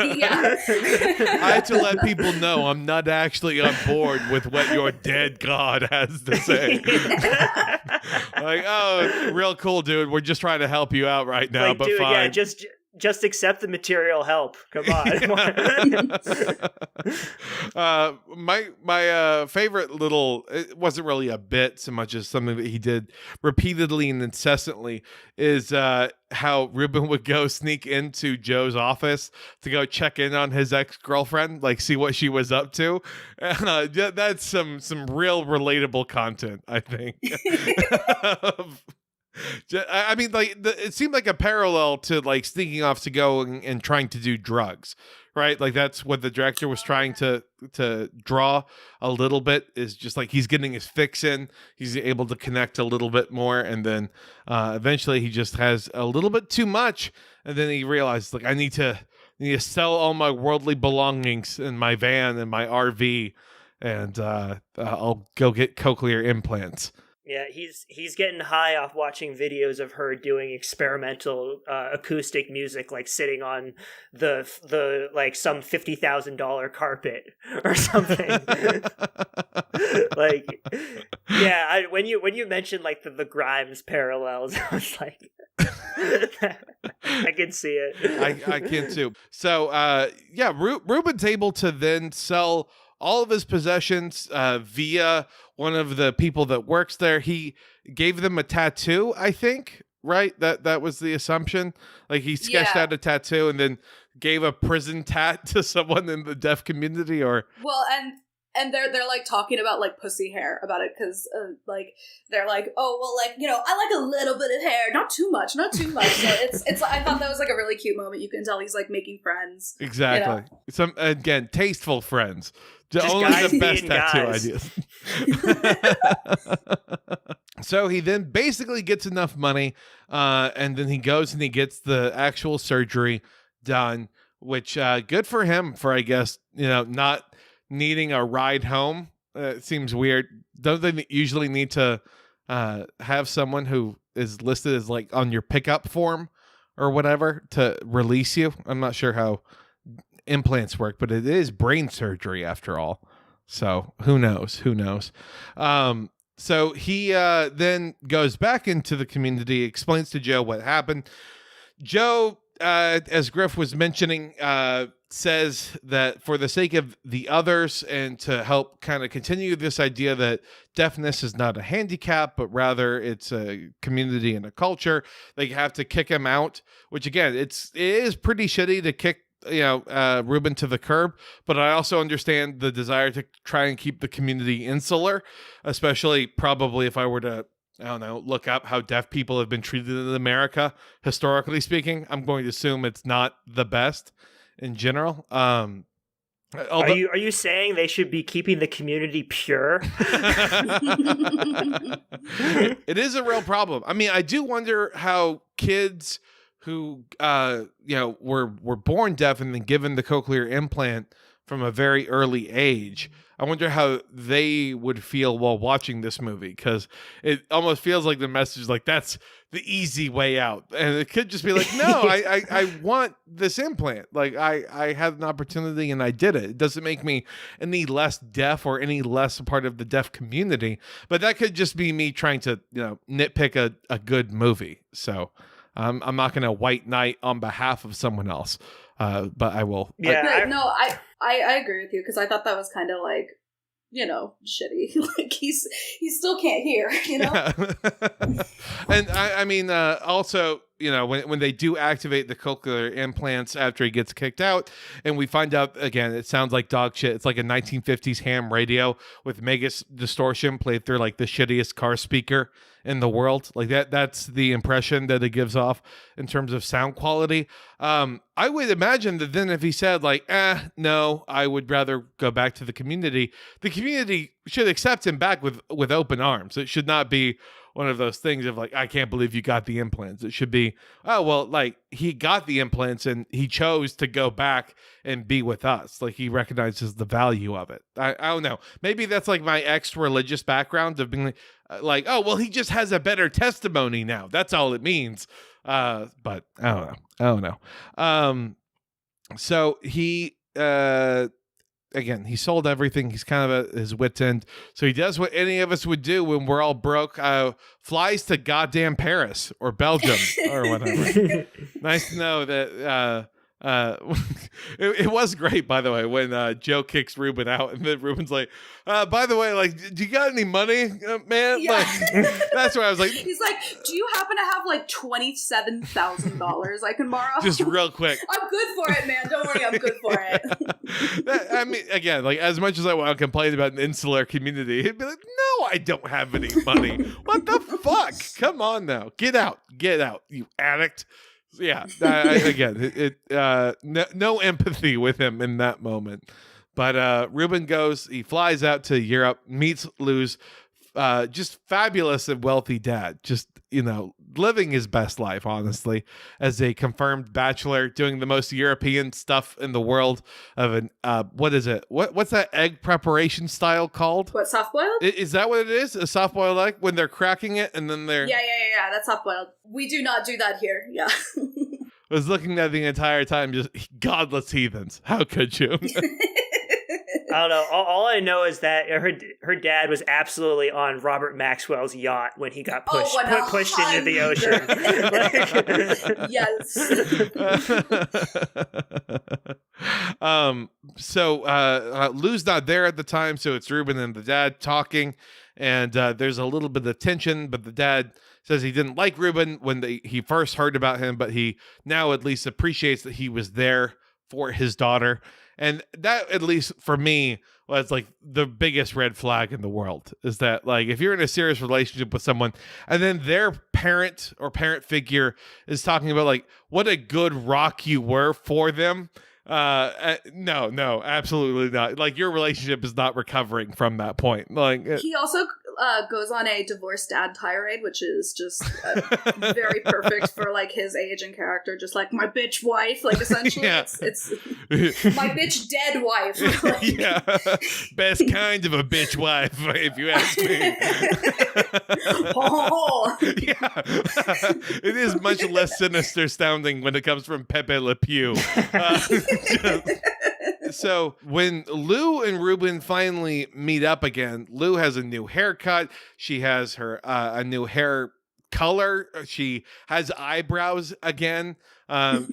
I had to let people know I'm not actually on board with what your dead god has to say. Like, oh, real cool, dude. We're just trying to help you out right now, like, but dude, fine. yeah, just accept the material help. Come on. My favorite little, it wasn't really a bit so much as something that he did repeatedly and incessantly, is how Ruben would go sneak into Joe's office to go check in on his ex-girlfriend, like see what she was up to. That's some real relatable content, I think. I mean, like it seemed like a parallel to like sneaking off to go and trying to do drugs, right? Like that's what the director was trying to draw a little bit, is just like he's getting his fix in, he's able to connect a little bit more, and then eventually he just has a little bit too much, and then he realizes like I need to sell all my worldly belongings in my van and my RV, and I'll go get cochlear implants. Yeah, he's getting high off watching videos of her doing experimental acoustic music, like sitting on the like some $50,000 carpet or something. Like, yeah, when you mentioned like the Grimes parallels, I was like, I can see it. I can too. So yeah, Ruben's able to then sell all of his possessions via one of the people that works there. He gave them a tattoo, I think, right? That was the assumption. Like he sketched out a tattoo and then gave a prison tat to someone in the deaf community, or Well, and they're like talking about like pussy hair about it, because like they're like, oh well, like, you know, I like a little bit of hair, not too much. So it's I thought that was like a really cute moment. You can tell he's like making friends. exactly. You know? Some, again, tasteful friends. Just Only guys the best being tattoo ideas. So he then basically gets enough money, and then he goes and he gets the actual surgery done, which good for him for, I guess, you know, not needing a ride home. It seems weird. Don't they usually need to have someone who is listed as like on your pickup form or whatever to release you? I'm not sure how implants work, but it is brain surgery after all. So who knows? So he then goes back into the community, explains to Joe what happened. Joe, as Griff was mentioning, says that for the sake of the others and to help kind of continue this idea that deafness is not a handicap, but rather it's a community and a culture, they have to kick him out, which again, it is pretty shitty to kick, you know, Ruben to the curb, but I also understand the desire to try and keep the community insular, especially probably if I were to, I don't know, look up how deaf people have been treated in America, historically speaking. I'm going to assume it's not the best in general. Although, are you saying they should be keeping the community pure? It is a real problem. I mean, I do wonder how kids who you know, were born deaf and then given the cochlear implant from a very early age, I wonder how they would feel while watching this movie, because it almost feels like the message is like, that's the easy way out. And it could just be like, no, I want this implant. Like I had an opportunity and I did it. It doesn't make me any less deaf or any less a part of the deaf community, but that could just be me trying to, you know, nitpick a good movie. So I'm not going to white knight on behalf of someone else, but I will. Yeah. I agree with you, because I thought that was kind of like, you know, shitty. Like he still can't hear, you know. And I mean, also, you know, when they do activate the cochlear implants after he gets kicked out, and we find out again, it sounds like dog shit. It's like a 1950s ham radio with mega distortion played through like the shittiest car speaker in the world. Like that's the impression that it gives off in terms of sound quality. I would imagine that then if he said like, no, I would rather go back to the community should accept him back with open arms. It should not be one of those things of like, I can't believe you got the implants. It should be, oh, well, like he got the implants and he chose to go back and be with us. Like he recognizes the value of it. I don't know. Maybe that's like my ex-religious background of being like, oh, well, he just has a better testimony now. That's all it means. But I don't know. So he, again, he sold everything. He's kind of at his wit's end. So he does what any of us would do when we're all broke. Flies to goddamn Paris or Belgium or whatever. Nice to know that it was great, by the way, when Joe kicks Ruben out and then Ruben's like, by the way, like, do you got any money, man? Yeah. Like, that's where I was like, He's like, do you happen to have like $27,000 I can borrow? just real quick. I'm good for it, man. Don't worry, I'm good for it. I mean, again, like as much as I want to complain about an insular community, he'd be like, no, I don't have any money. What the fuck? Come on now. Get out, you addict. Yeah, again, no empathy with him in that moment. But Ruben goes, he flies out to Europe, meets Lou's just fabulous and wealthy dad. Just, living his best life, honestly, as a confirmed bachelor, doing the most European stuff in the world of an, what is it? What's that egg preparation style called? What, soft-boiled? Is that what it is? A soft-boiled egg? When they're cracking it and then they're... Yeah, that's soft-boiled. We do not do that here, yeah. I was looking at the entire time, just godless heathens. How could you? I don't know. All I know is that her dad was absolutely on Robert Maxwell's yacht when he got pushed into the ocean. Yes. So Lou's not there at the time, so it's Ruben and the dad talking, and there's a little bit of tension, but the dad says he didn't like Ruben when he first heard about him, but he now at least appreciates that he was there for his daughter. And that, at least for me, was like the biggest red flag in the world, is that like if you're in a serious relationship with someone and then their parent or parent figure is talking about like what a good rock you were for them. No, absolutely not. Like your relationship is not recovering from that point. Like he also goes on a divorced dad tirade, which is just very perfect for like his age and character. Just like my bitch wife, like essentially, yeah. it's my bitch dead wife. Like, yeah, best kind of a bitch wife, if you ask me. Oh. Yeah, it is much less sinister sounding when it comes from Pepe Le Pew. So when Lou and Ruben finally meet up again, Lou has a new haircut. She has her a new hair color. She has eyebrows again.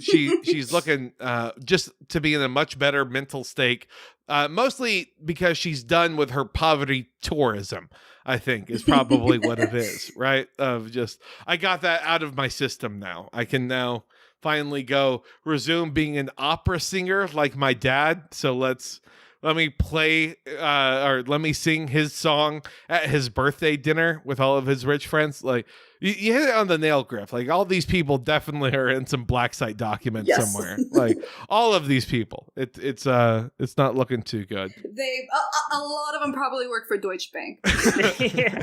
She's looking just to be in a much better mental state. Mostly because she's done with her poverty tourism, I think is probably what it is, right? Of just, I got that out of my system now. I can now finally resume being an opera singer like my dad. So let me play or let me sing his song at his birthday dinner with all of his rich friends. Like you hit it on the nail, Griff. Like all these people definitely are in some black site documents somewhere. Like all of these people, it's not looking too good. They a lot of them probably work for Deutsche Bank. Yeah.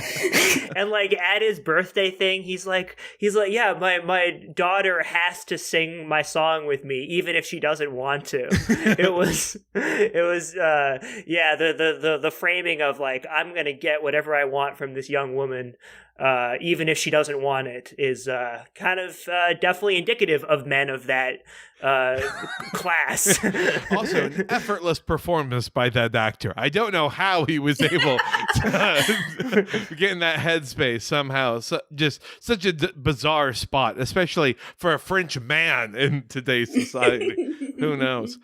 And like at his birthday thing, he's like, yeah, my daughter has to sing my song with me, even if she doesn't want to. It was the framing of like, I'm gonna get whatever I want from this young woman. Even if she doesn't want it, is kind of definitely indicative of men of that class. Also, an effortless performance by that actor. I don't know how he was able to get in that headspace somehow. Just such a bizarre spot, especially for a French man in today's society. Who knows?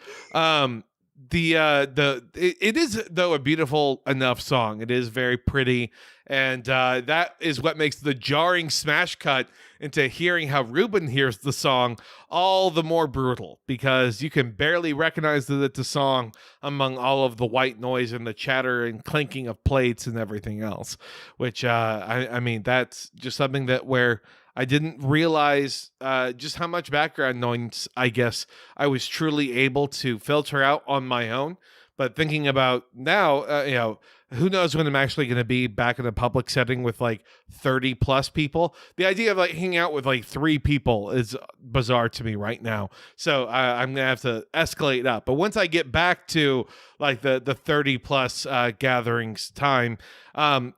It is though a beautiful enough song. It is very pretty, and that is what makes the jarring smash cut into hearing how Ruben hears the song all the more brutal, because you can barely recognize that it's a song among all of the white noise and the chatter and clinking of plates and everything else. Which I mean, that's just something that where I didn't realize just how much background noise, I guess, I was truly able to filter out on my own. But thinking about now, who knows when I'm actually going to be back in a public setting with like 30 plus people. The idea of like hanging out with like 3 people is bizarre to me right now. So I'm going to have to escalate up. But once I get back to like the 30 plus gatherings time,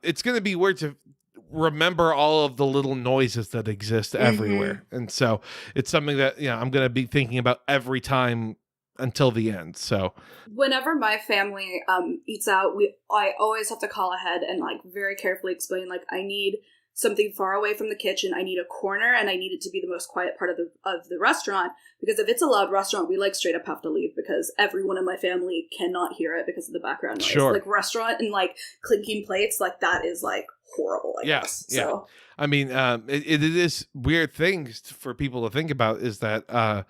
it's going to be weird to remember all of the little noises that exist everywhere. And so it's something that, I'm going to be thinking about every time until the end. So whenever my family eats out, I always have to call ahead and like very carefully explain, like, I need something far away from the kitchen, I need a corner, and I need it to be the most quiet part of the restaurant, because if it's a loud restaurant, we like straight up have to leave because everyone in my family cannot hear it because of the background noise. Sure. Like restaurant and like clinking plates, like that is like horrible, I guess. Yeah. So I mean, it is weird things for people to think about, is that I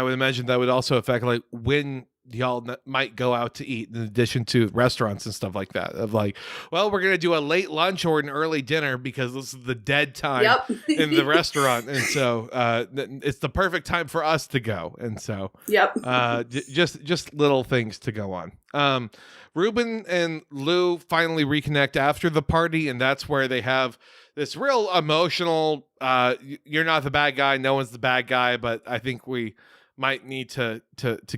would imagine that would also affect like when y'all might go out to eat, in addition to restaurants and stuff like that, of like, well, we're going to do a late lunch or an early dinner because this is the dead time in the restaurant. And so it's the perfect time for us to go. And so just little things to go on. Ruben and Lou finally reconnect after the party, and that's where they have this real emotional, you're not the bad guy, no one's the bad guy, but I think we might need to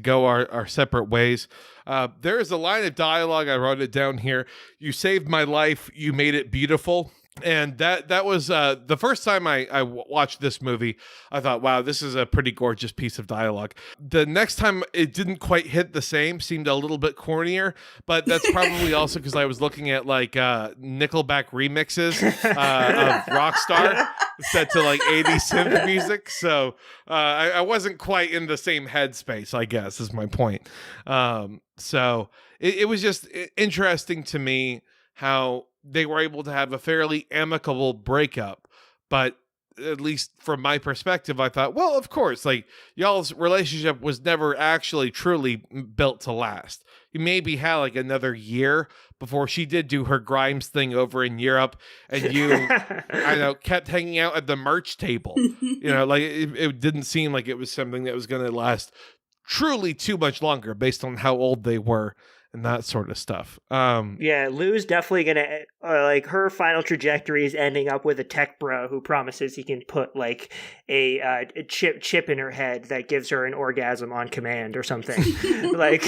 go our separate ways. There is a line of dialogue, I wrote it down here: "You saved my life, you made it beautiful." And that was the first time I watched this movie. I thought, wow, this is a pretty gorgeous piece of dialogue. The next time it didn't quite hit the same, seemed a little bit cornier, but that's probably also because I was looking at like Nickelback remixes of Rockstar set to like 80s synth music. So I wasn't quite in the same headspace, I guess, is my point. So it was just interesting to me how they were able to have a fairly amicable breakup. But at least from my perspective, I thought, well, of course, like, y'all's relationship was never actually truly built to last. You maybe had like another year before she did do her Grimes thing over in Europe, and you, I know, kept hanging out at the merch table. Like it didn't seem like it was something that was going to last truly too much longer based on how old they were and that sort of stuff. Lou's definitely gonna like, her final trajectory is ending up with a tech bro who promises he can put like a chip in her head that gives her an orgasm on command or something. Like,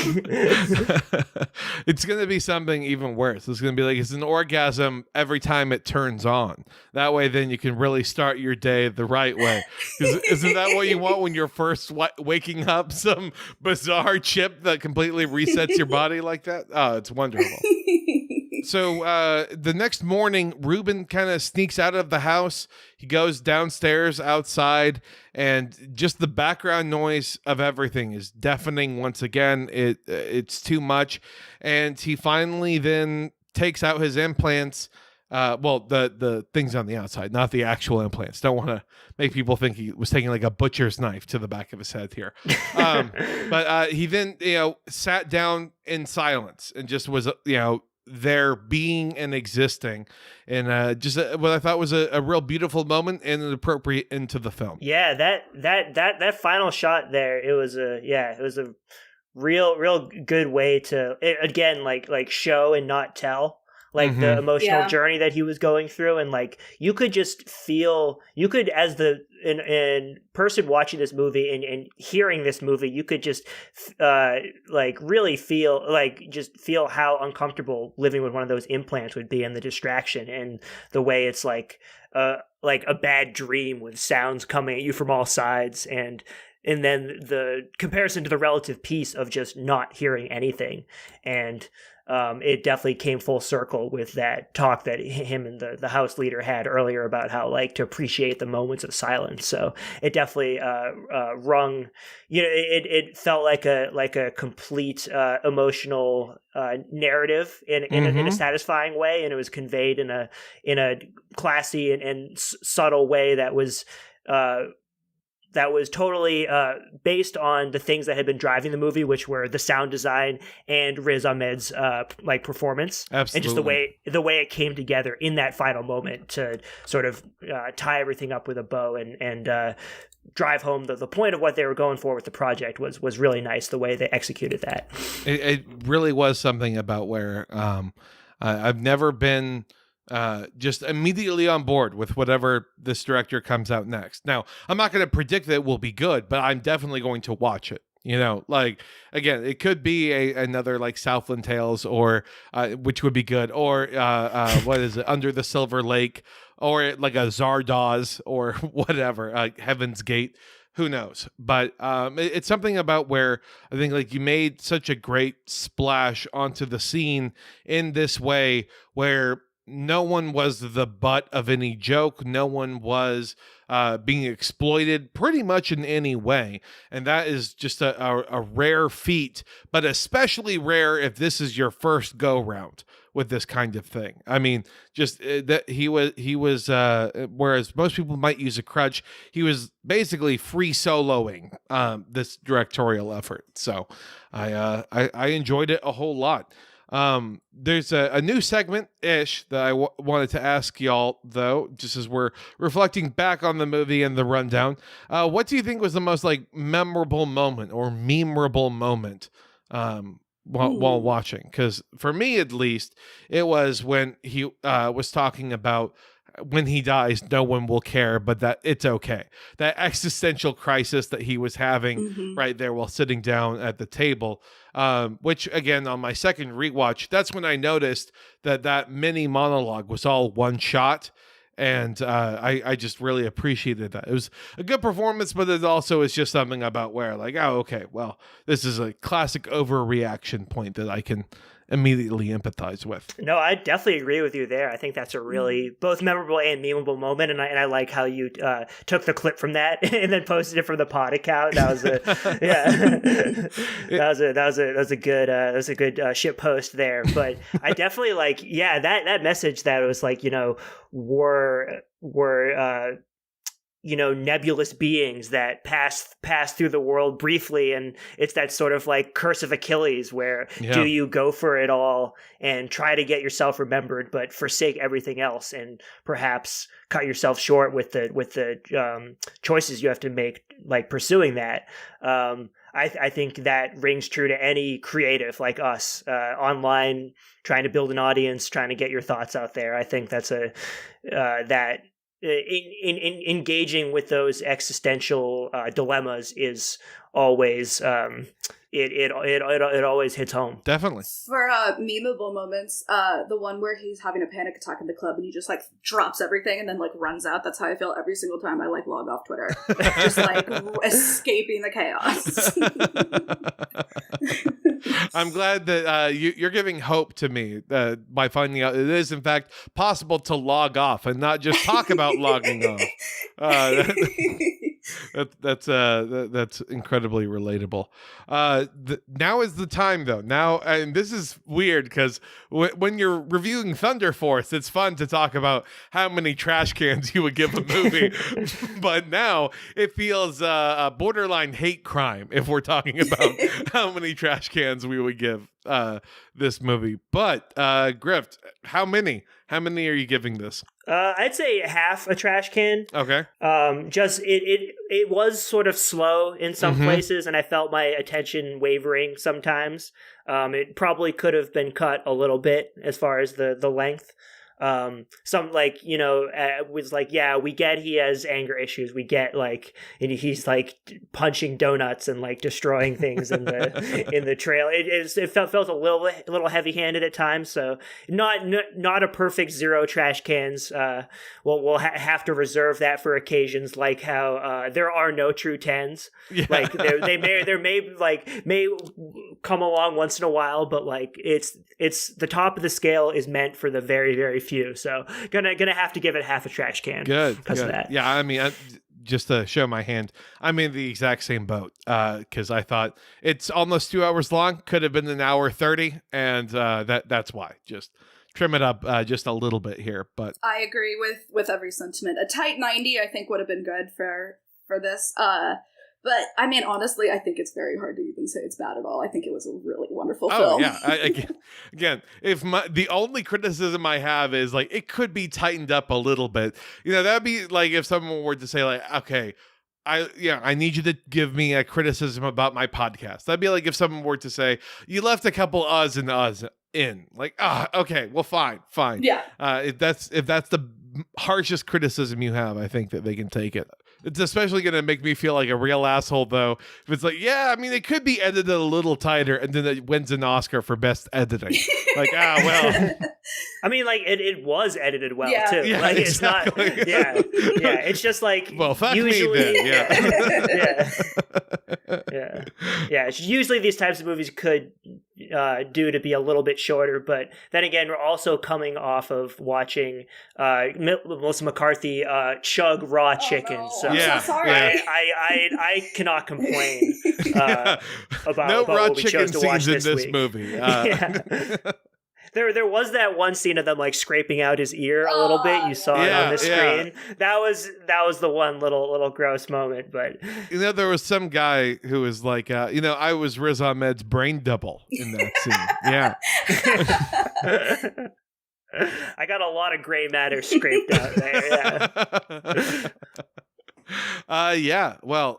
it's gonna be something even worse. It's gonna be like, it's an orgasm every time it turns on. That way, then you can really start your day the right way. Isn't that what you want when you're first waking up? Some bizarre chip that completely resets your body like that? Oh, it's wonderful. So the next morning, Ruben kind of sneaks out of the house. He goes downstairs outside, and just the background noise of everything is deafening once again. It's too much. And he finally then takes out his implants. The things on the outside, not the actual implants. Don't want to make people think he was taking like a butcher's knife to the back of his head here. But he then, sat down in silence and just was, there being and existing, and just what I thought was a real beautiful moment and an appropriate into the film. Yeah, that final shot there, it was a real good way to, again, like show and not tell. Like the emotional journey that he was going through, and like you could just feel, as the in person watching this movie and hearing this movie, you could just like really feel how uncomfortable living with one of those implants would be, and the distraction and the way it's like a bad dream with sounds coming at you from all sides, and then the comparison to the relative peace of just not hearing anything. And it definitely came full circle with that talk that him and the house leader had earlier about how, like, to appreciate the moments of silence. So it definitely rung, it felt like a complete emotional narrative in a satisfying way, and it was conveyed in a classy and subtle way that was totally based on the things that had been driving the movie, which were the sound design and Riz Ahmed's like performance. Absolutely. And just the way it came together in that final moment to sort of tie everything up with a bow and drive home the point of what they were going for with the project was really nice. The way they executed that. It really was something about where I've never been just immediately on board with whatever this director comes out next. Now, I'm not going to predict that it will be good, but I'm definitely going to watch it. You know, like, again, it could be another like Southland Tales, or which would be good, or what is it, Under the Silver Lake, or like a Zardoz, or whatever, Heaven's Gate. Who knows? But it's something about where I think like you made such a great splash onto the scene in this way, where no one was the butt of any joke. No one was being exploited pretty much in any way. And that is just a rare feat, but especially rare if this is your first go round with this kind of thing. I mean, just that he was whereas most people might use a crutch, he was basically free soloing this directorial effort. So I enjoyed it a whole lot. There's a new segment-ish that I wanted to ask y'all, though, just as we're reflecting back on the movie and the rundown. What do you think was the most like memorable moment or memorable moment while watching? Because for me, at least, it was when he was talking about when he dies, no one will care, but that it's okay. That existential crisis that he was having right there while sitting down at the table, which again, on my second rewatch, that's when I noticed that mini monologue was all one shot. And I just really appreciated that. It was a good performance, but it also is just something about where like, oh, okay, well, this is a classic overreaction point that I can immediately empathize with. No, I definitely agree with you there. I think that's a really both memorable and memeable moment, and I like how you took the clip from that and then posted it from the pod account. That was a that was a good shit post there. But I definitely like that message that was like, you know, we're you know, nebulous beings that pass through the world briefly, and it's that sort of like curse of Achilles where do you go for it all and try to get yourself remembered but forsake everything else and perhaps cut yourself short with the choices you have to make, like pursuing that. I think that rings true to any creative like us, online, trying to build an audience, trying to get your thoughts out there. I think that's that in engaging with those existential dilemmas is always it always hits home. Definitely. For memeable moments, the one where he's having a panic attack in the club and he just like drops everything and then like runs out. That's how I feel every single time I like log off Twitter. Just like escaping the chaos. I'm glad that you're giving hope to me by finding out it is in fact possible to log off and not just talk about logging off. That's incredibly relatable. Now is the time, though. Now, and this is weird because when you're reviewing Thunder Force, it's fun to talk about how many trash cans you would give a movie, but now it feels a borderline hate crime if we're talking about how many trash cans we would give this movie. But Grift, how many are you giving this? I'd say half a trash can. Okay. Just it was sort of slow in some places, and I felt my attention wavering sometimes. It probably could have been cut a little bit as far as the length. Some like, you know, was like, yeah, we get he has anger issues. We get like, and he's like punching donuts and like destroying things in the trail. It felt a little heavy handed at times. So not a perfect zero trash cans. We'll have to reserve that for occasions like how there are no true 10s. Yeah. Like they may come along once in a while, but like it's the top of the scale is meant for the very, very few. So gonna have to give it half a trash can. Good. Because of that. Yeah, I mean, just to show my hand, I'm in the exact same boat because I thought it's almost 2 hours long. Could have been an hour 30, and that's why. Just trim it up just a little bit here. But I agree with every sentiment. A tight 90, I think, would have been good for for this. But I mean, honestly, I think it's very hard to even say it's bad at all. I think it was a really wonderful film. Yeah. Again, if the only criticism I have is like it could be tightened up a little bit. That'd be like if someone were to say like, okay, I need you to give me a criticism about my podcast. That'd be like if someone were to say you left a couple uhs and uhs in. Like, okay, well, fine. Yeah. If that's the harshest criticism you have, I think that they can take it. It's especially going to make me feel like a real asshole, though. If it's like, yeah, I mean, it could be edited a little tighter, and then it wins an Oscar for best editing. Like, well. I mean, like, it was edited well, Yeah. too. Yeah, like, exactly. It's not, yeah. It's just like, well, fuck usually, me then, yeah. Yeah. Usually these types of movies could do to be a little bit shorter, but then again, we're also coming off of watching Melissa McCarthy chug raw chicken. No. So Yeah. I'm so sorry. Yeah. I cannot complain about No about raw what we chicken chose to watch scenes in this week. movie. Yeah. There was that one scene of them like scraping out his ear a little bit. You saw it on the screen. That was the one little gross moment. But there was some guy who was like, I was Riz Ahmed's brain double in that scene. Yeah. I got a lot of gray matter scraped out there. Yeah. Well,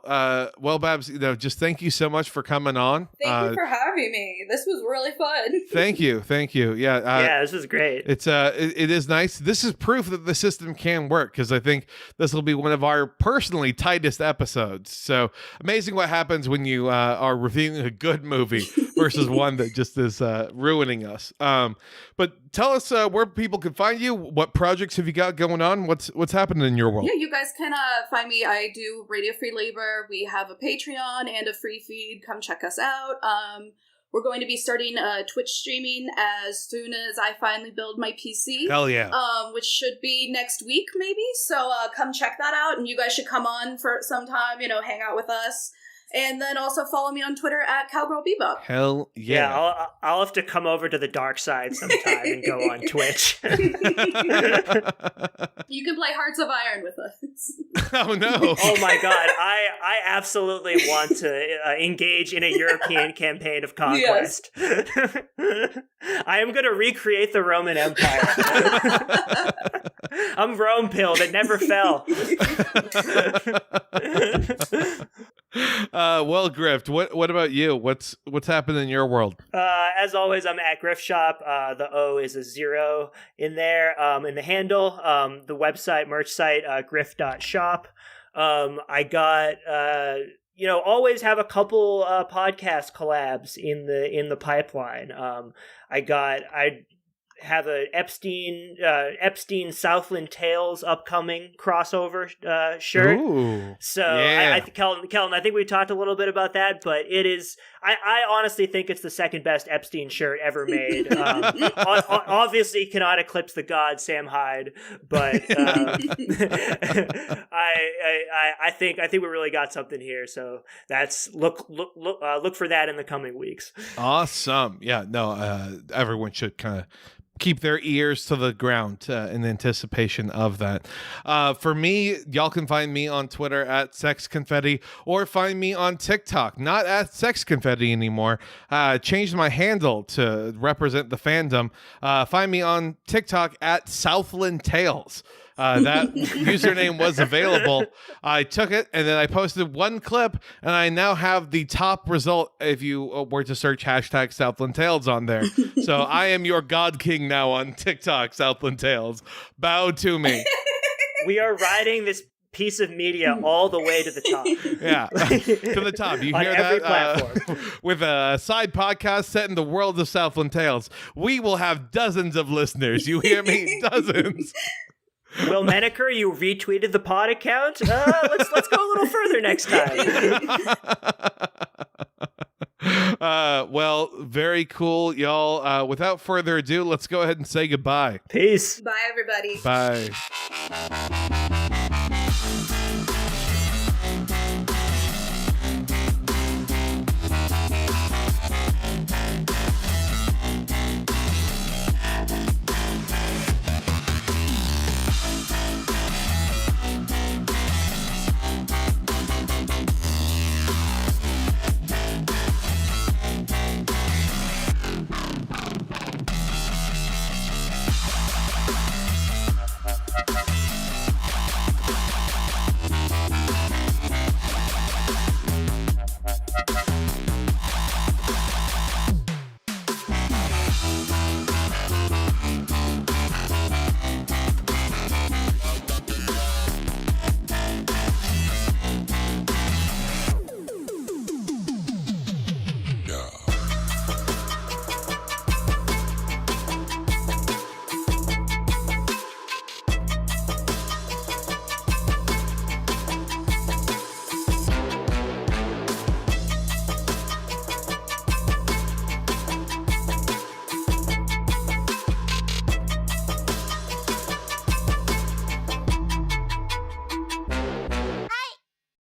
Babs, just thank you so much for coming on. Thank you for having me. This was really fun. Thank you. Yeah, this is great. It's it is nice. This is proof that the system can work, because I think this will be one of our personally tightest episodes. So amazing what happens when you are reviewing a good movie versus one that just is ruining us. But tell us where people can find you. What projects have you got going on? What's happening in your world? Yeah, you guys can find me. I do Radio Free Labor. We have a Patreon and a free feed. Come check us out. We're going to be starting Twitch streaming as soon as I finally build my PC. Hell yeah. Which should be next week, maybe. So come check that out. And you guys should come on for some time, hang out with us. And then also follow me on Twitter at Cowgirl Bebop. Hell yeah. Yeah, I'll have to come over to the dark side sometime and go on Twitch. You can play Hearts of Iron with us. Oh no. Oh my god, I absolutely want to engage in a European campaign of conquest. Yes. I am going to recreate the Roman Empire. I'm Rome pilled, it never fell. Well, Grift, what about you? What's happening in your world? As always, I'm at Grift Shop. The O is a 0 in there. In the handle, the website, merch site, grift.shop. I got, always have a couple podcast collabs in the pipeline. I have a Epstein Southland Tales upcoming crossover shirt. Ooh, so yeah. Kelton, I think we talked a little bit about that, but it is, I honestly think it's the second best Epstein shirt ever made. Obviously cannot eclipse the god Sam Hyde, but I think we really got something here. So that's look for that in the coming weeks. Awesome. Yeah, no, everyone should kind of keep their ears to the ground in anticipation of that. For me, y'all can find me on Twitter at Sex Confetti, or find me on TikTok, not at Sex Confetti anymore. Changed my handle to represent the fandom. Find me on TikTok at Southland Tales. That username was available. I took it and then I posted one clip, and I now have the top result if you were to search hashtag Southland Tales on there. So I am your God King now on TikTok, Southland Tales. Bow to me. We are riding this piece of media all the way to the top. Yeah, to the top. You hear every that? platform. With a side podcast set in the world of Southland Tales, we will have dozens of listeners. You hear me? Dozens. Will Menaker, you retweeted the pod account? Let's go a little further next time. Well, very cool, y'all. Without further ado, let's go ahead and say goodbye. Peace. Bye, everybody. Bye.